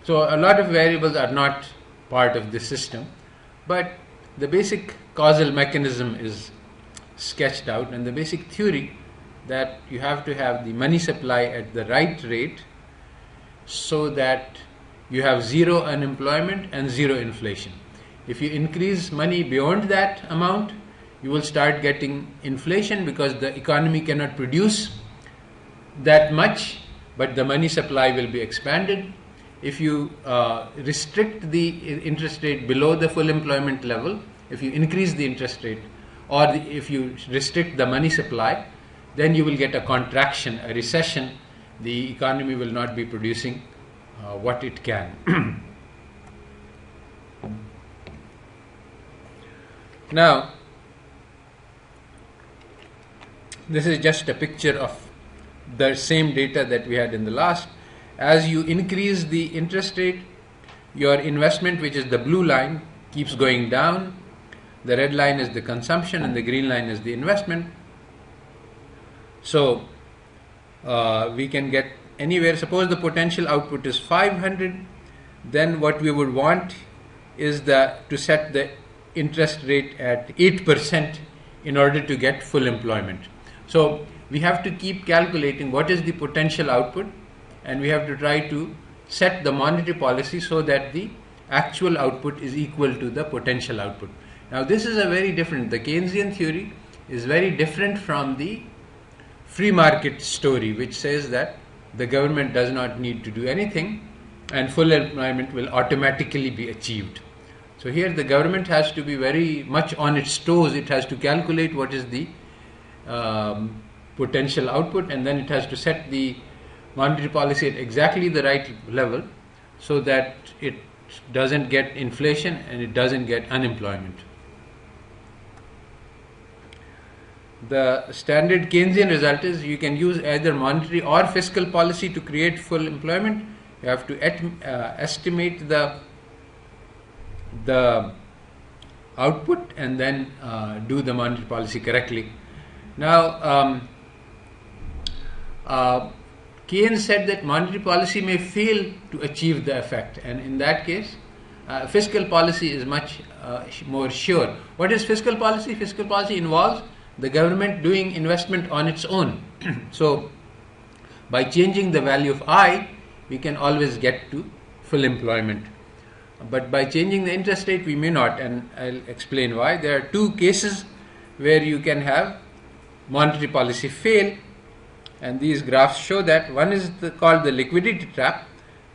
So a lot of variables are not part of this system, but the basic causal mechanism is sketched out, and the basic theory that you have to have the money supply at the right rate so that you have zero unemployment and zero inflation. If you increase money beyond that amount, you will start getting inflation because the economy cannot produce that much, but the money supply will be expanded. If you restrict the interest rate below the full employment level, if you increase the interest rate, or if you restrict the money supply, then you will get a contraction, a recession. The economy will not be producing what it can. Now, this is just a picture of the same data that we had in the last. As you increase the interest rate, your investment, which is the blue line, keeps going down. The red line is the consumption and the green line is the investment. So we can get anywhere. Suppose the potential output is 500, then what we would want is to set the interest rate at 8% in order to get full employment. So we have to keep calculating what is the potential output, and we have to try to set the monetary policy so that the actual output is equal to the potential output. Now this is the Keynesian theory is very different from the free market story, which says that the government does not need to do anything and full employment will automatically be achieved. So here the government has to be very much on its toes. It has to calculate what is the potential output, and then it has to set the monetary policy at exactly the right level so that it doesn't get inflation and it doesn't get unemployment. The standard Keynesian result is you can use either monetary or fiscal policy to create full employment. You have to estimate the output and then do the monetary policy correctly. Now, Keynes said that monetary policy may fail to achieve the effect, and in that case, fiscal policy is much more sure. What is fiscal policy? Fiscal policy involves the government doing investment on its own. So, by changing the value of I, we can always get to full employment. But by changing the interest rate, we may not, and I'll explain why. There are two cases where you can have monetary policy fail, and these graphs show that. One is called the liquidity trap.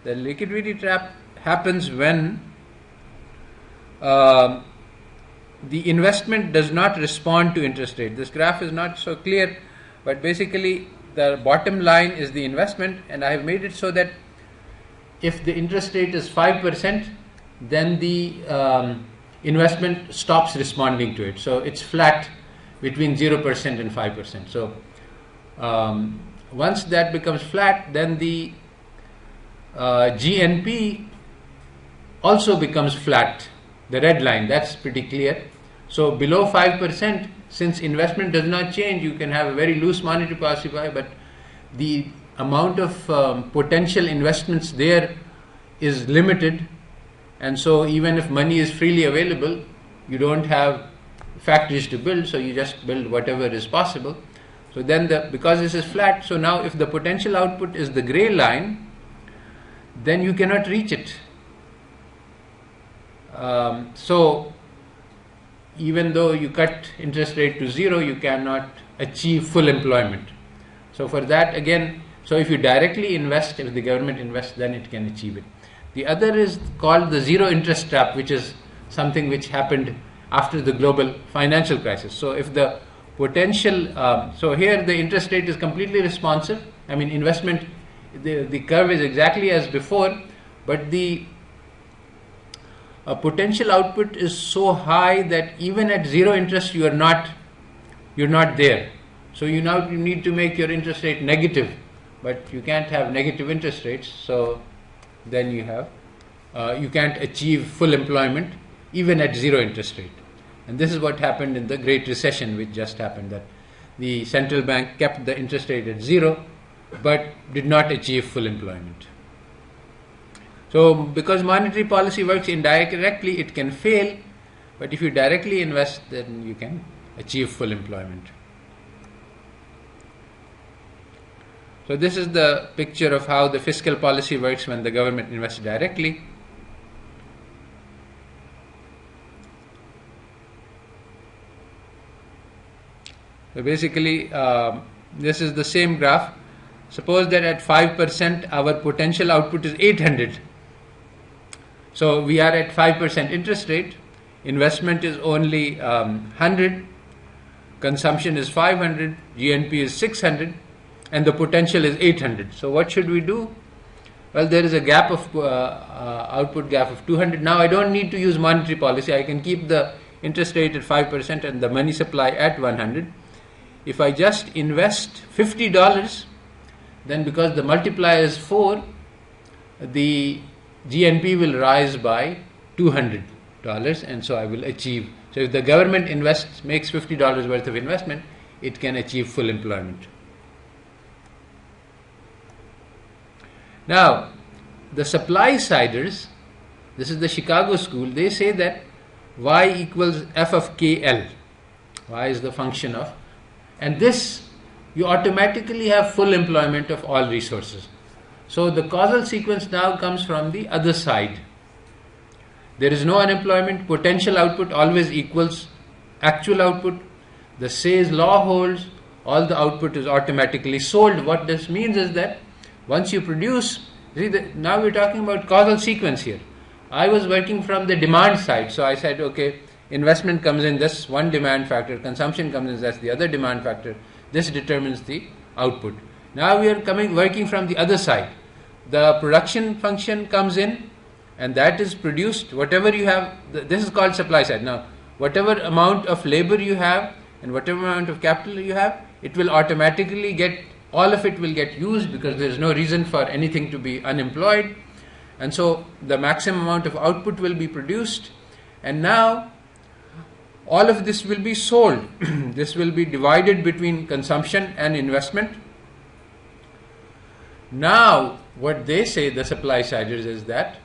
The liquidity trap happens when the investment does not respond to interest rate. This graph is not so clear, but basically the bottom line is the investment, and I have made it so that if the interest rate is 5%, then the investment stops responding to it. So it's flat between 0% and 5%. So once that becomes flat, then the GNP also becomes flat, the red line, that's pretty clear. So below 5%, since investment does not change, you can have a very loose monetary policy, but the amount of potential investments there is limited, and so even if money is freely available, you don't have factories to build, so you just build whatever is possible. So then because this is flat, so now if the potential output is the gray line, then you cannot reach it. So even though you cut interest rate to zero, you cannot achieve full employment. So for that, again, so if you directly invest, if the government invests, then it can achieve it. The other is called the zero interest trap, which is something which happened after the global financial crisis. So if the potential, so here the interest rate is completely responsive. I mean, investment, the curve is exactly as before, but the potential output is so high that even at zero interest you're not there. So you need to make your interest rate negative, but you can't have negative interest rates. So then you can't achieve full employment even at zero interest rate. And this is what happened in the Great Recession, which just happened, that the central bank kept the interest rate at zero but did not achieve full employment. So because monetary policy works indirectly, it can fail, but if you directly invest, then you can achieve full employment. So this is the picture of how the fiscal policy works when the government invests directly. So basically, this is the same graph. Suppose that at 5% our potential output is 800. So we are at 5% interest rate, investment is only 100, consumption is 500, GNP is 600, and the potential is 800. So what should we do? Well, there is a gap of output gap of 200. Now I don't need to use monetary policy. I can keep the interest rate at 5% and the money supply at 100. If I just invest $50, then because the multiplier is 4, the GNP will rise by $200, and so I will achieve. So if the government makes $50 worth of investment, it can achieve full employment. Now, the supply siders, this is the Chicago school, they say that y equals f of KL. Y is the function of, and this you automatically have full employment of all resources. So the causal sequence now comes from the other side. There is no unemployment, potential output always equals actual output. The Say's law holds, all the output is automatically sold. What this means is that once you produce, now we're talking about causal sequence here. I was working from the demand side, so I said, okay, investment comes in, this one demand factor, consumption comes in, that's the other demand factor. This determines the output. Now we are working from the other side. The production function comes in, and that is produced. Whatever you have, this is called supply side. Now, whatever amount of labor you have and whatever amount of capital you have, it will automatically all of it will get used because there is no reason for anything to be unemployed. And so the maximum amount of output will be produced. And now all of this will be sold. This will be divided between consumption and investment. Now, what they say, the supply siders, is that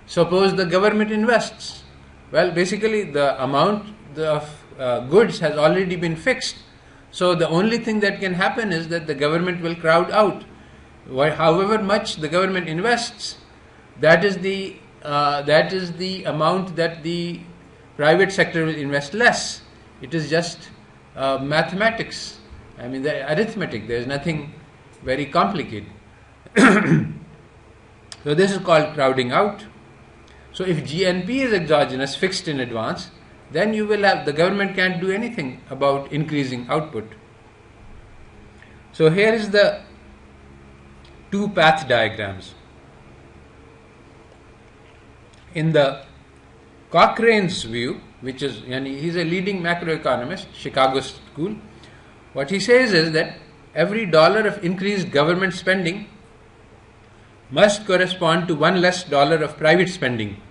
suppose the government invests. Well, basically the amount of goods has already been fixed. So the only thing that can happen is that the government will crowd out. However much the government invests, that is the amount that the private sector will invest less. It is just mathematics. I mean, the arithmetic. There is nothing very complicated. So this is called crowding out. So if GNP is exogenous, fixed in advance, then you will have, the government can't do anything about increasing output. So here is the two path diagrams. In the Cochrane's view, which is, he's a leading macroeconomist, Chicago school, what he says is that every dollar of increased government spending must correspond to one less dollar of private spending.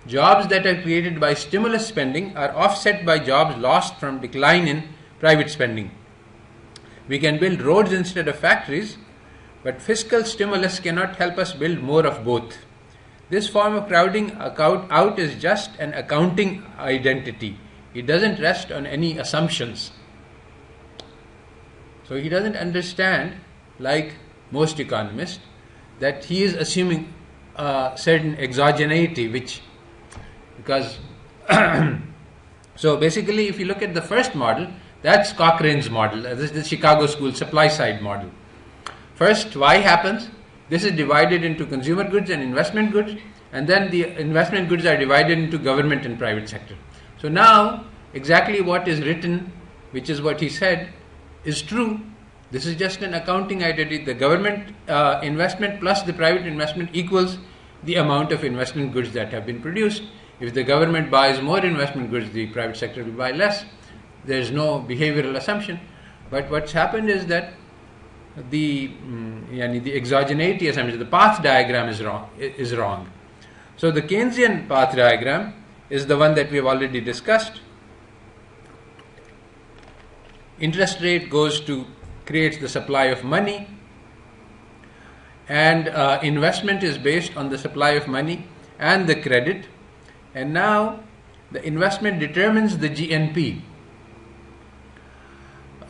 Jobs that are created by stimulus spending are offset by jobs lost from decline in private spending. We can build roads instead of factories, but fiscal stimulus cannot help us build more of both. This form of crowding out is just an accounting identity. It doesn't rest on any assumptions. So he doesn't understand, like most economists, that he is assuming certain exogeneity, because so basically if you look at the first model, that's Cochrane's model. This is the Chicago school supply side model. First, Y happens. This is divided into consumer goods and investment goods, and then the investment goods are divided into government and private sector. So now exactly what is written, which is what he said, is true. This is just an accounting identity. The government investment plus the private investment equals the amount of investment goods that have been produced. If the government buys more investment goods, the private sector will buy less. There is no behavioral assumption. But what's happened is that the exogeneity assumption, the path diagram is wrong. So the Keynesian path diagram is the one that we have already discussed. Interest rate creates the supply of money, and investment is based on the supply of money and the credit. And now the investment determines the GNP.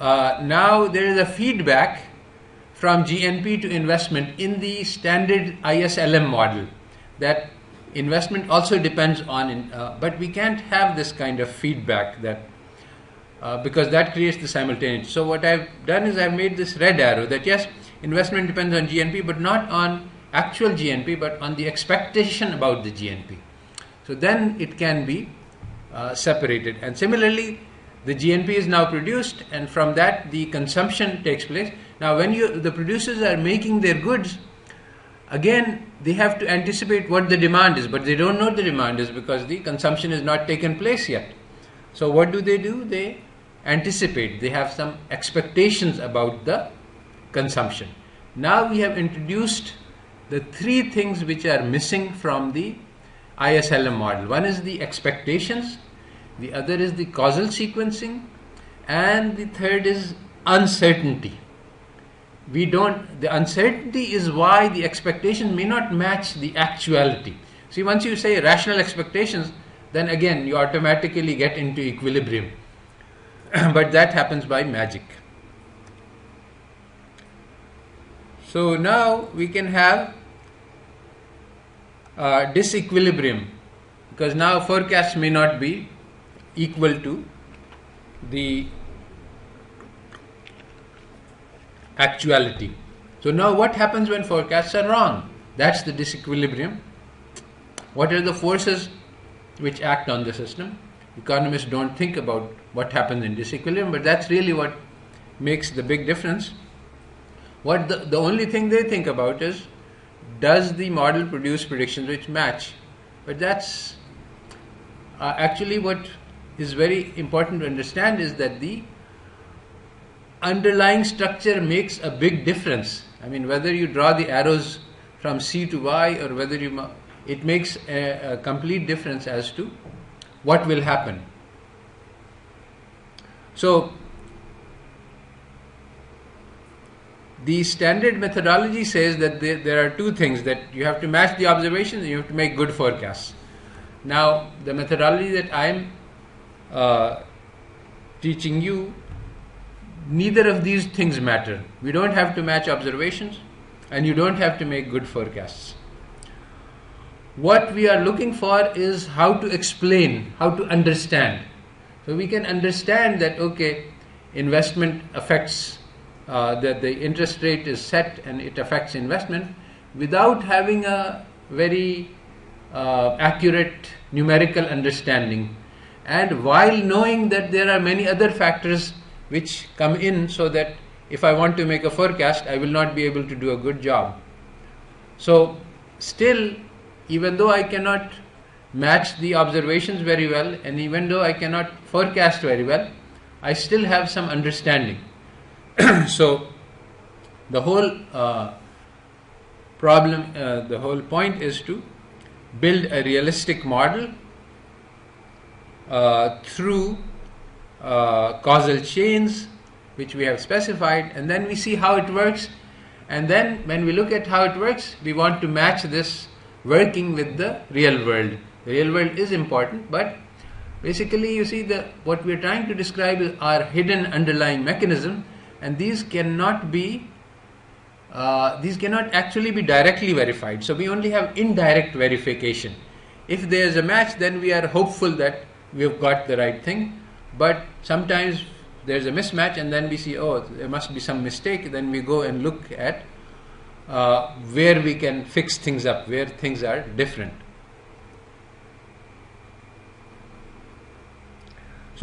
Now there is a feedback from GNP to investment in the standard ISLM model, that investment also depends on, but we can't have this kind of feedback because that creates the simultaneity. So what I've done is I've made this red arrow that yes, investment depends on GNP, but not on actual GNP, but on the expectation about the GNP. So then it can be separated. And similarly, the GNP is now produced, and from that the consumption takes place. Now when the producers are making their goods, again they have to anticipate what the demand is, but they don't know the demand is because the consumption is not taken place yet. So what do? They anticipate, they have some expectations about the consumption. Now we have introduced the three things which are missing from the ISLM model. One is the expectations, the other is the causal sequencing, and the third is uncertainty. The uncertainty is why the expectations may not match the actuality. See, once you say rational expectations, then again you automatically get into equilibrium. But that happens by magic. So now we can have disequilibrium, because now forecasts may not be equal to the actuality. So now what happens when forecasts are wrong? That's the disequilibrium. What are the forces which act on the system? Economists don't think about what happens in disequilibrium, but that's really what makes the big difference. What the only thing they think about is, does the model produce predictions which match? But that's actually what is very important to understand, is that the underlying structure makes a big difference. I mean, whether you draw the arrows from C to Y or whether it makes a complete difference as to what will happen. So the standard methodology says that there are two things, that you have to match the observations and you have to make good forecasts. Now the methodology that I'm teaching you, neither of these things matter. We don't have to match observations and you don't have to make good forecasts. What we are looking for is how to explain, how to understand. So we can understand that, okay, investment affects, that the interest rate is set and it affects investment, without having a very accurate numerical understanding, and while knowing that there are many other factors which come in, so that if I want to make a forecast, I will not be able to do a good job. So still, even though I cannot match the observations very well, and even though I cannot forecast very well, I still have some understanding. So the whole the whole point is to build a realistic model through causal chains which we have specified, and then we see how it works. And then when we look at how it works, we want to match this working with the real world. The real world is important, but basically you see what we are trying to describe are hidden underlying mechanisms, and these cannot actually be directly verified. So we only have indirect verification. If there is a match, then we are hopeful that we have got the right thing, but sometimes there is a mismatch and then we see, oh, there must be some mistake. Then we go and look at where we can fix things up, where things are different.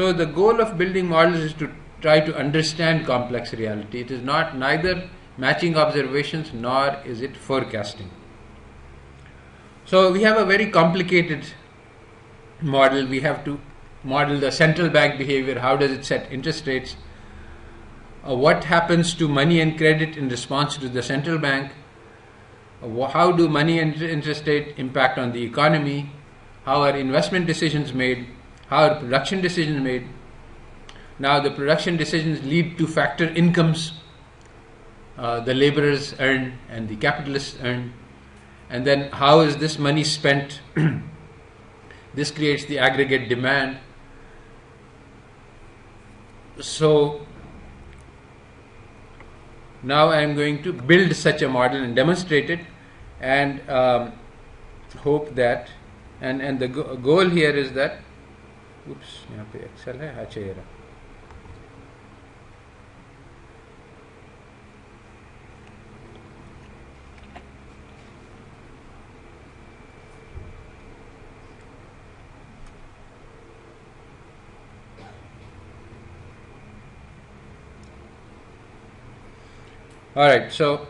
So the goal of building models is to try to understand complex reality. It is not neither matching observations nor is it forecasting. So we have a very complicated model. We have to model the central bank behavior. How does it set interest rates? What happens to money and credit in response to the central bank? How do money and interest rate impact on the economy? How are investment decisions made? How are production decisions made? Now the production decisions lead to factor incomes. The laborers earn and the capitalists earn. And then how is this money spent? This creates the aggregate demand. So now I am going to build such a model and demonstrate it, and hope that, and the goal here is that, oops, यहाँ पे Excel है, अच्छा ये रहा. Alright, so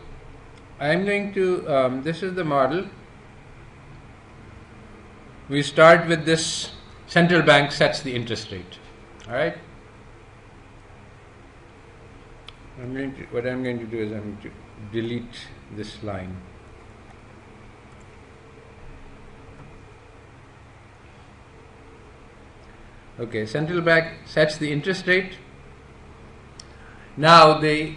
I am going to, this is the model. We start with this central bank sets the interest rate. Alright. What I'm going to do is I'm going to delete this line. Okay, central bank sets the interest rate. Now the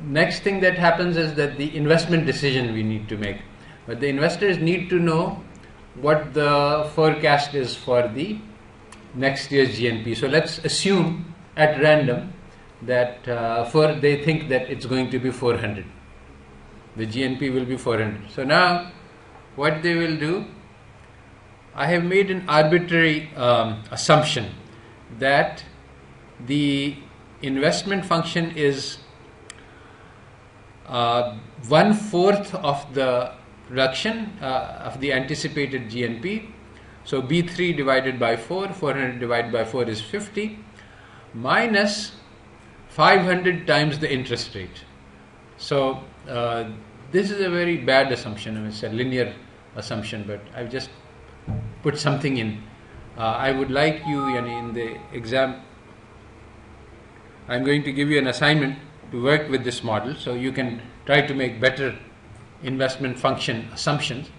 next thing that happens is that the investment decision we need to make. But the investors need to know what the forecast is for the next year's GNP. So let's assume at random that they think that it's going to be 400. The GNP will be 400. So now what they will do, I have made an arbitrary assumption that the investment function is 1/4 of the production of the anticipated GNP. So B3 divided by 4, 400 divided by 4 is 50, minus 500 times the interest rate. So this is a very bad assumption. I mean, it's a linear assumption, but I've just put something in. I would like you, in the exam, I'm going to give you an assignment to work with this model, so you can try to make better investment function assumptions.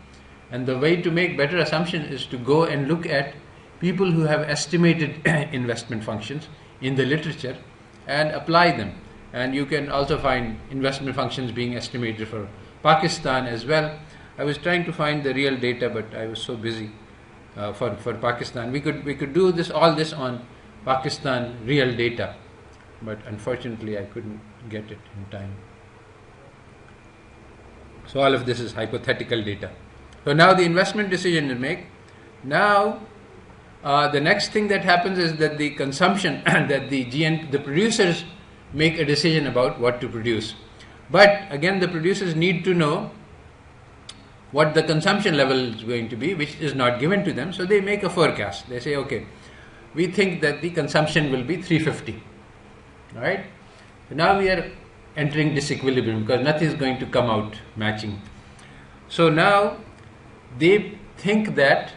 And the way to make better assumptions is to go and look at people who have estimated investment functions in the literature and apply them. And you can also find investment functions being estimated for Pakistan as well. I was trying to find the real data, but I was so busy for Pakistan. We could do all this on Pakistan real data, but unfortunately I couldn't get it in time. So all of this is hypothetical data. So now the investment decision to make. Now the next thing that happens is that the consumption that the producers make a decision about what to produce. But again, the producers need to know what the consumption level is going to be, which is not given to them. So they make a forecast. They say, okay, we think that the consumption will be 350. All right. So now we are entering disequilibrium because nothing is going to come out matching. So now they think that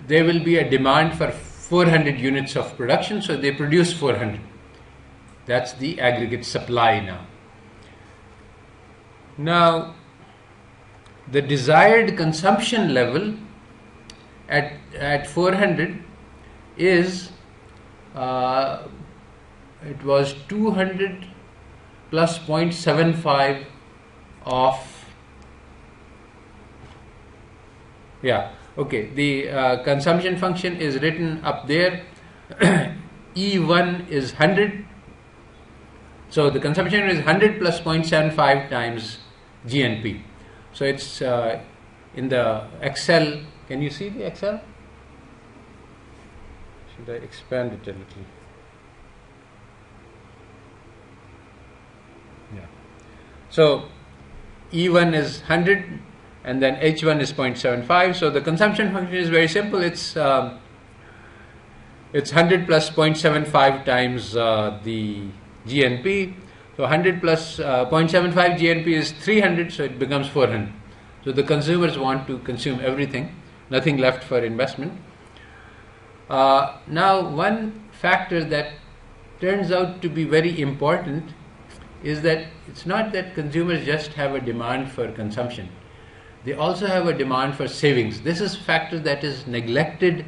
there will be a demand for 400 units of production, so they produce 400. That's the aggregate supply now. Now, the desired consumption level at 400 is it was 200 plus 0.75 of the consumption function is written up there. E1 is 100. So the consumption is 100 plus 0.75 times GNP. So it's in the Excel. Can you see the Excel? Should I expand it a little? Yeah. So E1 is 100 and then H1 is 0.75. So the consumption function is very simple. It's it's 100 plus 0.75 times the GNP. So 100 plus 0.75 GNP is 300, so it becomes 400. So the consumers want to consume everything, nothing left for investment. Now, one factor that turns out to be very important is that it's not that consumers just have a demand for consumption. They also have a demand for savings. This is a factor that is neglected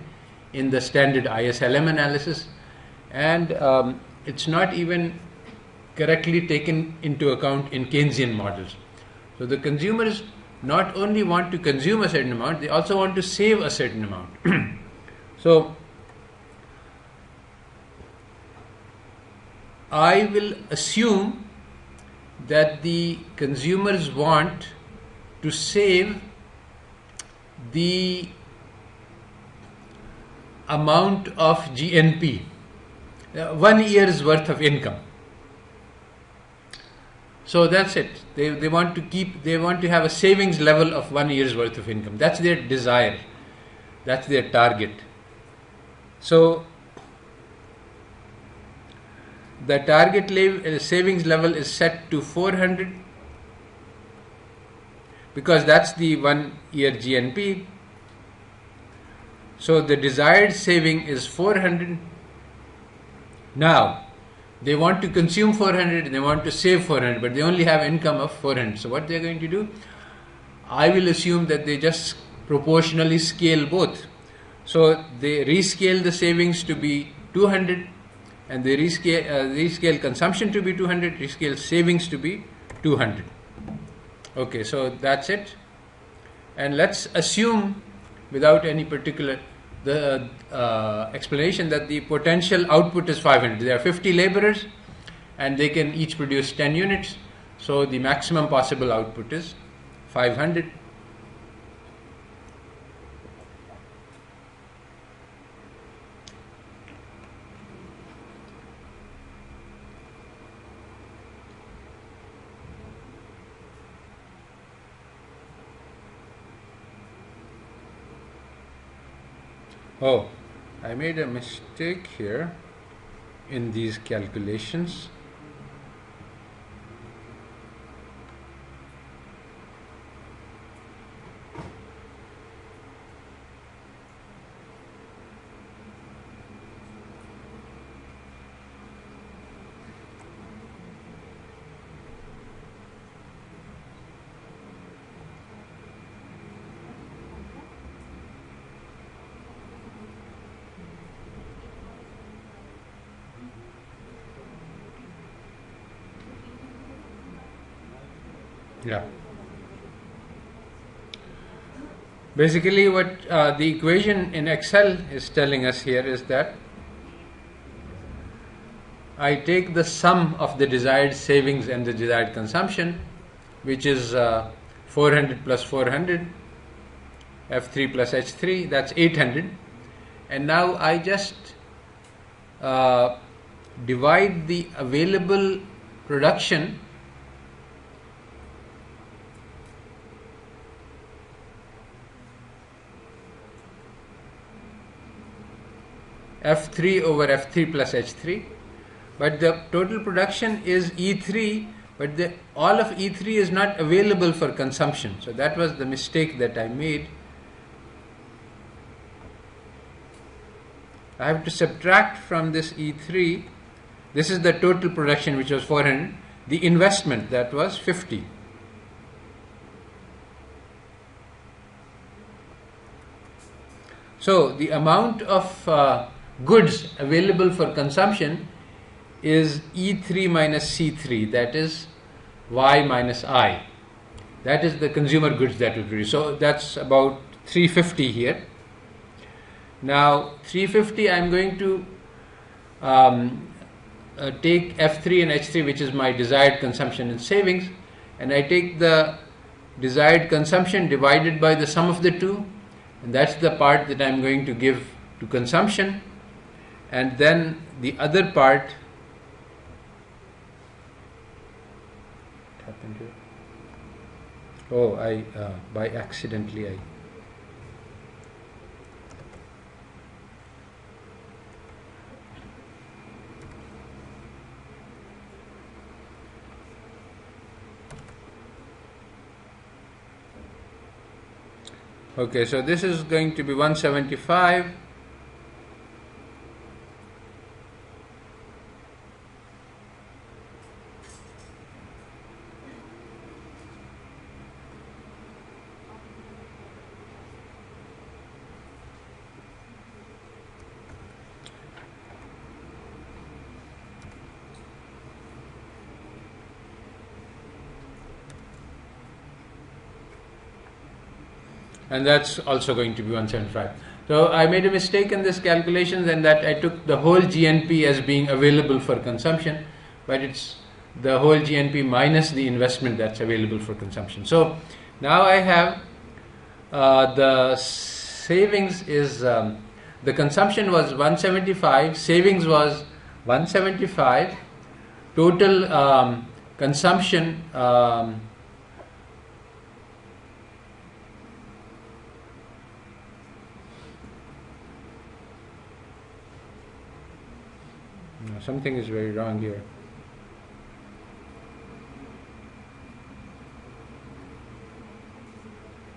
in the standard ISLM analysis, and it's not even correctly taken into account in Keynesian models. So the consumers not only want to consume a certain amount, they also want to save a certain amount. So I will assume that the consumers want to save the amount of GNP, 1 year's worth of income. So that's it. They want to have a savings level of 1 year's worth of income. That's their desire. That's their target. So the target savings level is set to 400 because that's the 1 year GNP. So the desired saving is 400. Now, they want to consume 400 and they want to save 400, but they only have income of 400. So what they're going to do? I will assume that they just proportionally scale both. So they rescale the savings to be 200, and they rescale consumption to be 200, rescale savings to be 200. Okay, so that's it. And let's assume, without any particular explanation, that the potential output is 500. There are 50 laborers and they can each produce 10 units. So the maximum possible output is 500. Oh, I made a mistake here in these calculations. Yeah. Basically, what the equation in Excel is telling us here is that I take the sum of the desired savings and the desired consumption, which is 400 plus 400, F3 plus H3, that's 800. And now I just divide the available production F3 over F3 plus H3, but the total production is E3, but all of E3 is not available for consumption. So that was the mistake that I made. I have to subtract from this E3, this is the total production, which was 400, the investment, that was 50. So the amount of goods available for consumption is E3 minus C3, that is Y minus I. That is the consumer goods that we produce. So that's about 350 here. Now 350, I'm going to take F3 and H3, which is my desired consumption and savings, and I take the desired consumption divided by the sum of the two, and that's the part that I'm going to give to consumption. And then the other part, what happened here? Oh, by accidentally Okay, so this is going to be 175. And that's also going to be 175. So I made a mistake in this calculation, and that I took the whole GNP as being available for consumption, but it's the whole GNP minus the investment that's available for consumption. So now I have the savings is the consumption was 175, savings was 175, total consumption something is very wrong here.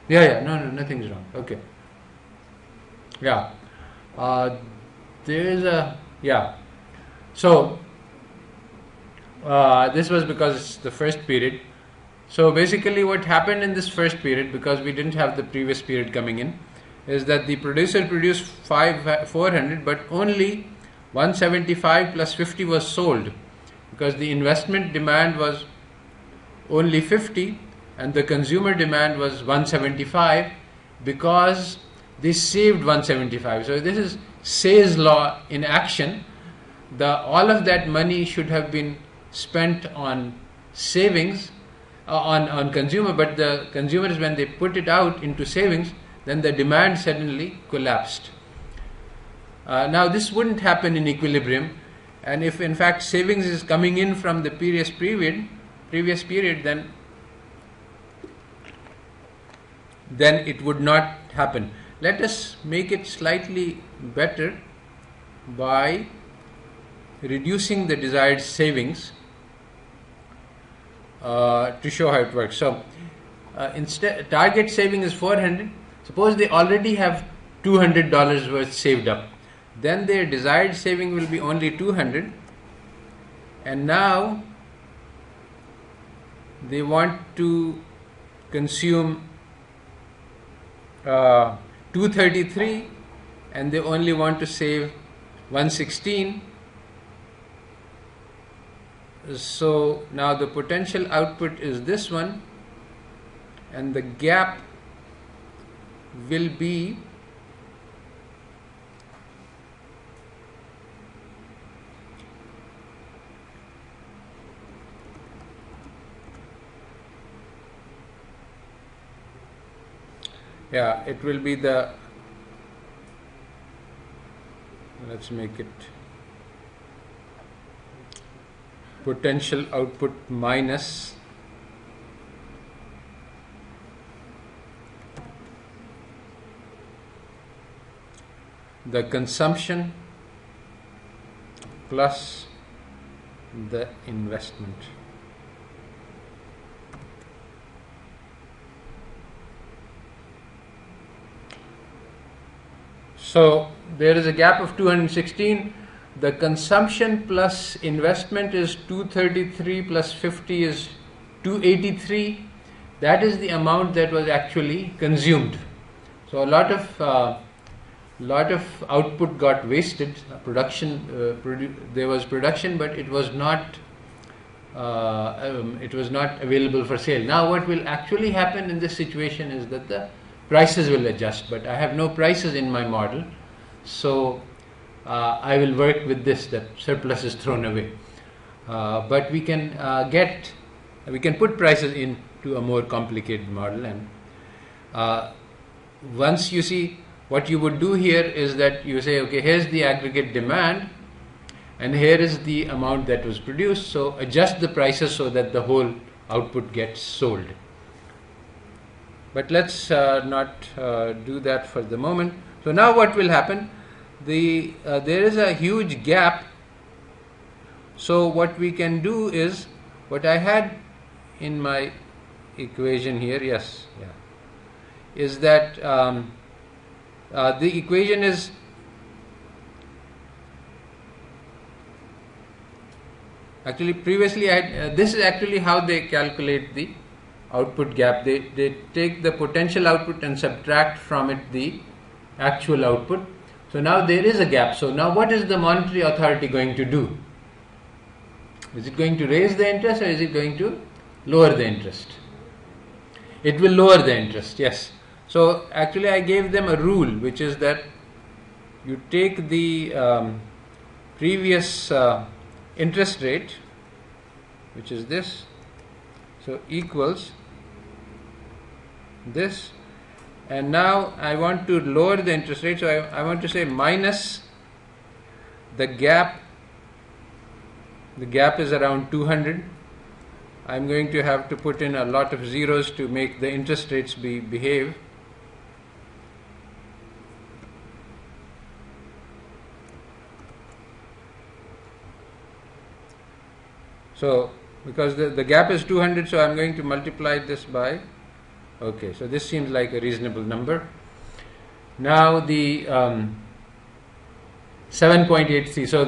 No, nothing's wrong. Okay. Yeah. There is a, yeah. So, this was because it's the first period. So basically what happened in this first period, because we didn't have the previous period coming in, is that the producer produced 400, but only 175 plus 50 was sold, because the investment demand was only 50 and the consumer demand was 175, because they saved 175. So this is Say's law in action. All of that money should have been spent on savings, on consumer, but the consumers, when they put it out into savings, then the demand suddenly collapsed. Now this wouldn't happen in equilibrium, and if in fact savings is coming in from the previous period, then it would not happen. Let us make it slightly better by reducing the desired savings to show how it works. So instead, target saving is 400. Suppose they already have $200 worth saved up. Then their desired saving will be only 200, and now they want to consume 233, and they only want to save 116. So now the potential output is this one, and the gap will be it will be let's make it potential output minus the consumption plus the investment. So there is a gap of 216. The consumption plus investment is 233 plus 50 is 283. That is the amount that was actually consumed. So a lot of output got wasted. There was production, but it was not available for sale. Now what will actually happen in this situation is that the prices will adjust, but I have no prices in my model, so I will work with this, that surplus is thrown away. But we can put prices into a more complicated model, and once you see, what you would do here is that you say, okay, here's the aggregate demand and here is the amount that was produced, so adjust the prices so that the whole output gets sold. But let's not do that for the moment. So now what will happen? There is a huge gap. So what we can do is, what I had in my equation here, is that the equation is actually previously I had, this is actually how they calculate the output gap. They take the potential output and subtract from it the actual output. So now there is a gap. So now what is the monetary authority going to do? Is it going to raise the interest or is it going to lower the interest? It will lower the interest, yes. So actually I gave them a rule, which is that you take the previous interest rate, which is this, so equals this, and now I want to lower the interest rate, so I want to say minus the gap. The gap is around 200. I'm going to have to put in a lot of zeros to make the interest rates behave. So because the gap is 200, so I'm going to multiply this by, okay, so this seems like a reasonable number. Now the 7.83, so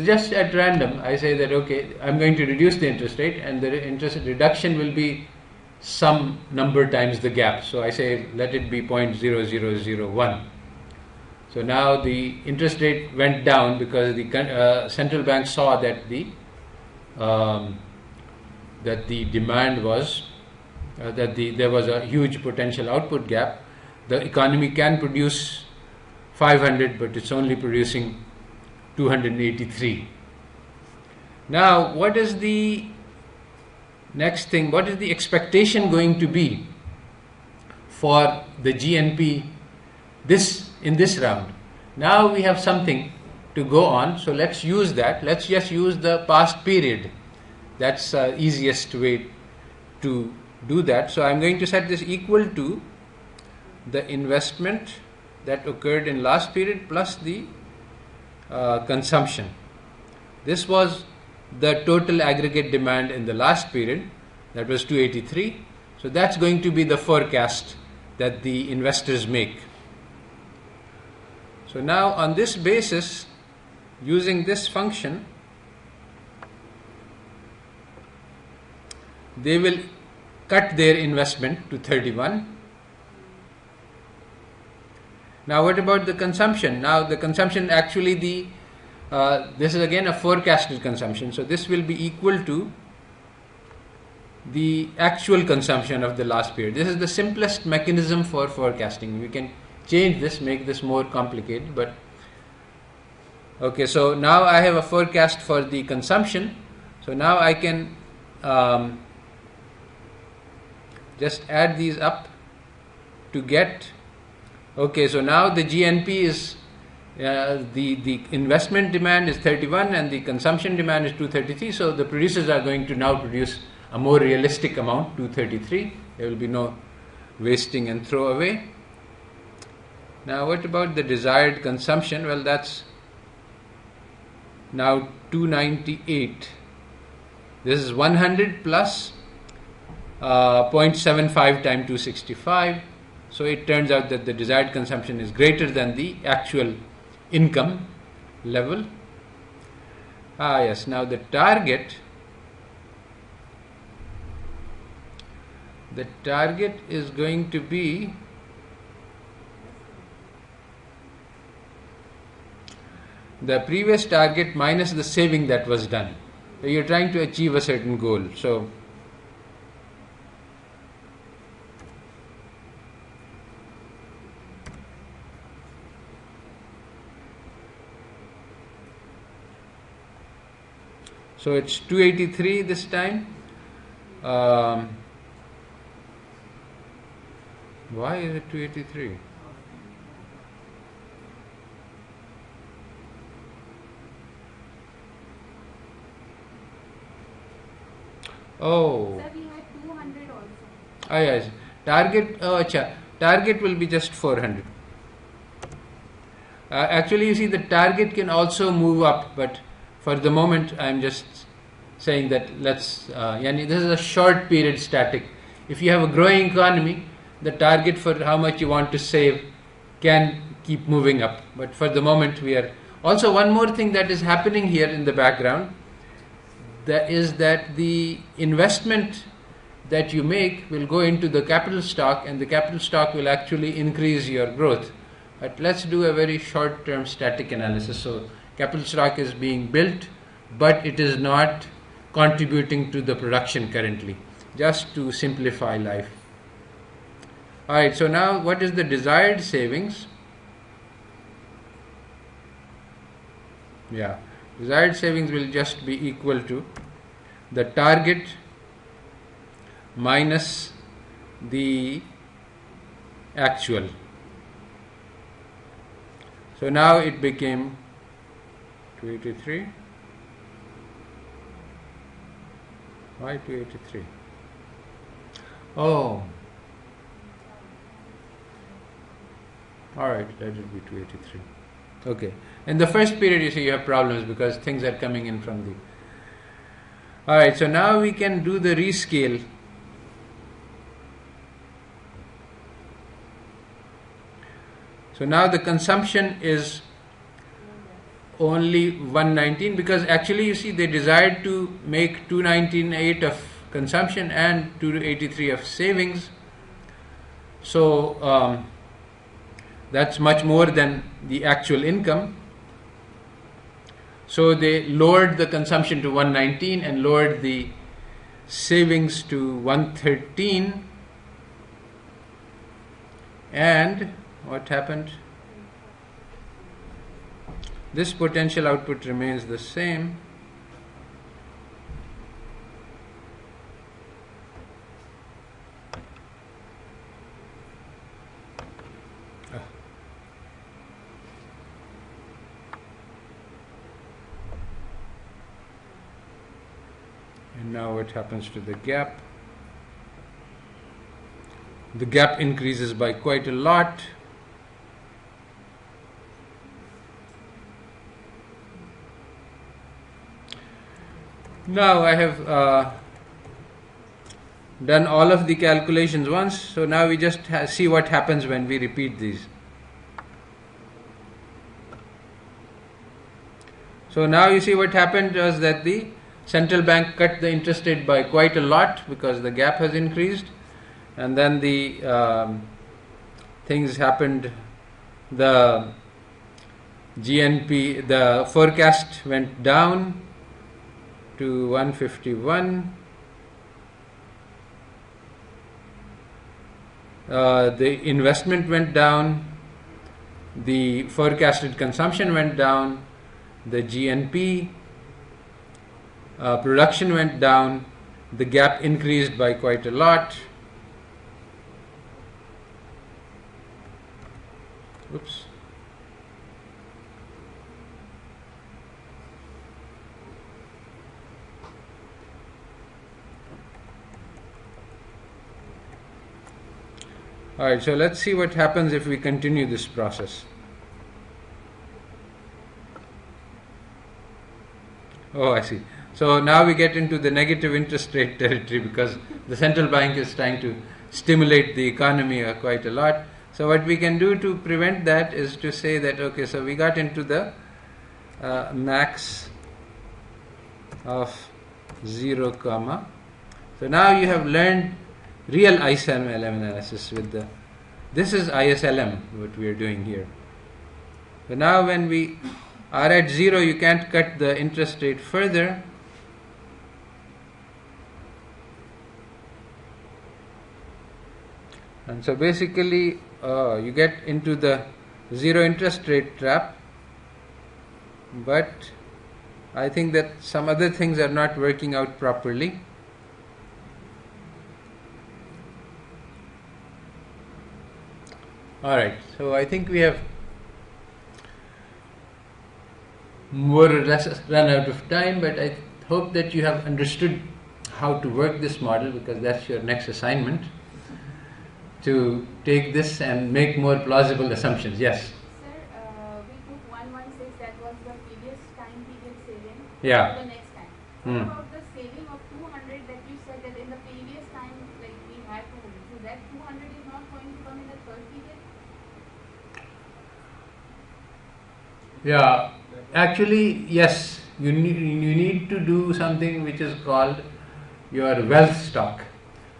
just at random I say that okay, I'm going to reduce the interest rate, and the interest reduction will be some number times the gap. So I say let it be 0.0001. So now the interest rate went down because the central bank saw that the demand was there was a huge potential output gap. The economy can produce 500, but it's only producing 283. Now, what is the next thing? What is the expectation going to be for the GNP in this round? Now we have something to go on, so let's use that. Let's just use the past period. That's the easiest way to do that. So I'm going to set this equal to the investment that occurred in last period plus the consumption. This was the total aggregate demand in the last period, that was 283. So that's going to be the forecast that the investors make. So now on this basis, using this function, they will cut their investment to 31. Now what about the consumption? Now the consumption, actually this is again a forecasted consumption, so this will be equal to the actual consumption of the last period. This is the simplest mechanism for forecasting. We can change this, make this more complicated, but okay, so now I have a forecast for the consumption. So now I can just add these up to get, okay, so now the GNP is the investment demand is 31 and the consumption demand is 233. So the producers are going to now produce a more realistic amount, 233. There will be no wasting and throw away. Now what about the desired consumption? Well, that's now 298. This is 100 plus 0.75 times 265. So it turns out that the desired consumption is greater than the actual income level. Yes, now the target is going to be the previous target minus the saving that was done. So you're trying to achieve a certain goal. So it's 283 this time. Why is it 283? Oh. Sir, we had 200 also. Ah, yes. Target will be just 400. Actually, you see, the target can also move up, but for the moment, I'm just saying that this is a short period static. If you have a growing economy, the target for how much you want to save can keep moving up. But for the moment we are... Also, one more thing that is happening here in the background, that is that the investment that you make will go into the capital stock, and the capital stock will actually increase your growth. But let's do a very short-term static analysis. So capital stock is being built, but it is not contributing to the production currently, just to simplify life. Alright, so now what is the desired savings? Yeah, desired savings will just be equal to the target minus the actual. So now it became 283. Why 283? Oh, alright, let it be 283. Okay. In the first period, you see you have problems because things are coming in from the... Alright, so now we can do the rescale. So now the consumption is only 119, because actually you see they desired to make 219.8 of consumption and 283 of savings. So that's much more than the actual income. So they lowered the consumption to 119 and lowered the savings to 113. And what happened? This potential output remains the same. And now what happens to the gap? The gap increases by quite a lot. Now I have done all of the calculations once, so now we just see what happens when we repeat these. So now you see what happened was that the central bank cut the interest rate by quite a lot because the gap has increased, and then the things happened. The GNP, the forecast went down to 151. The investment went down, the forecasted consumption went down, the GNP production went down, the gap increased by quite a lot. Oops. Alright, so let's see what happens if we continue this process. Oh, I see. So now we get into the negative interest rate territory because the central bank is trying to stimulate the economy quite a lot. So what we can do to prevent that is to say that, okay, so we got into the max of 0, comma. So now you have learned real ISLM analysis with the... This is ISLM, what we are doing here. So now when we are at 0, you can't cut the interest rate further. And so basically you get into the zero interest rate trap, but I think that some other things are not working out properly. Alright, so I think we have more or less run out of time, but I hope that you have understood how to work this model, because that's your next assignment, to take this and make more plausible assumptions. Yes? Sir, we took 116, that was the previous time period saving, Yeah. to the next time. What about the saving of 200 that you said that in the previous time, like we had 200, so that 200 is not going Yeah, actually, yes, you need to do something which is called your wealth stock.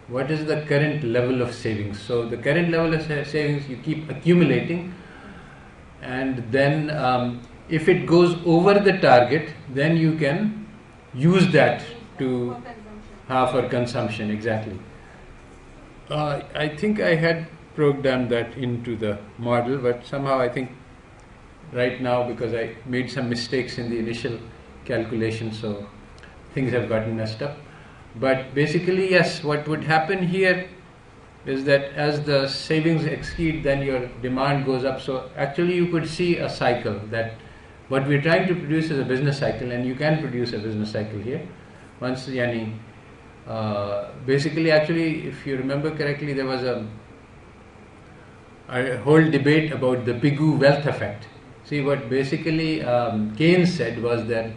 What is the current level of savings? So the current level of savings you keep accumulating, and then if it goes over the target, then you can use that to for consumption. Exactly. I think I had programmed that into the model, but somehow I think right now, because I made some mistakes in the initial calculation, so things have gotten messed up. But basically, yes, what would happen here is that as the savings exceed, then your demand goes up. So actually you could see a cycle, that what we're trying to produce is a business cycle, and you can produce a business cycle here. Once basically, actually, if you remember correctly, there was a whole debate about the Pigou wealth effect. See, what basically Keynes said was that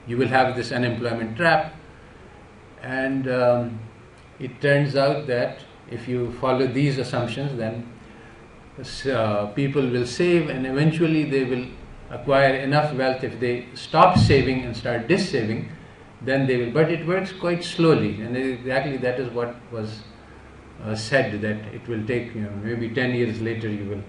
you will have this unemployment trap, and it turns out that if you follow these assumptions, then people will save, and eventually they will acquire enough wealth. If they stop saving and start dissaving, then they will. But it works quite slowly, and exactly that is what was said, that it will take maybe 10 years later you will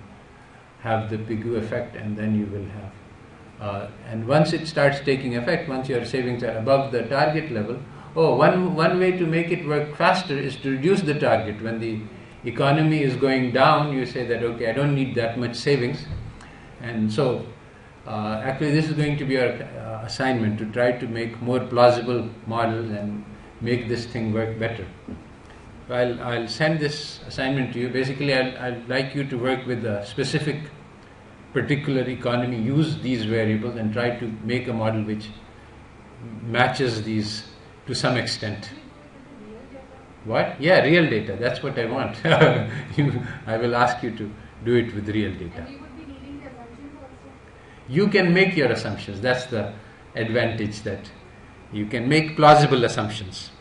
have the Pigou effect, and then you will have. And once it starts taking effect, once your savings are above the target level, one way to make it work faster is to reduce the target. When the economy is going down, you say that, okay, I don't need that much savings. And so, actually this is going to be our assignment, to try to make more plausible models and make this thing work better. I'll send this assignment to you. Basically, I'd like you to work with a specific particular economy, use these variables, and try to make a model which matches these to some extent. What? Yeah, real data. That's what I want. I will ask you to do it with real data. And you would be needing the assumptions also? You can make your assumptions. That's the advantage, that you can make plausible assumptions.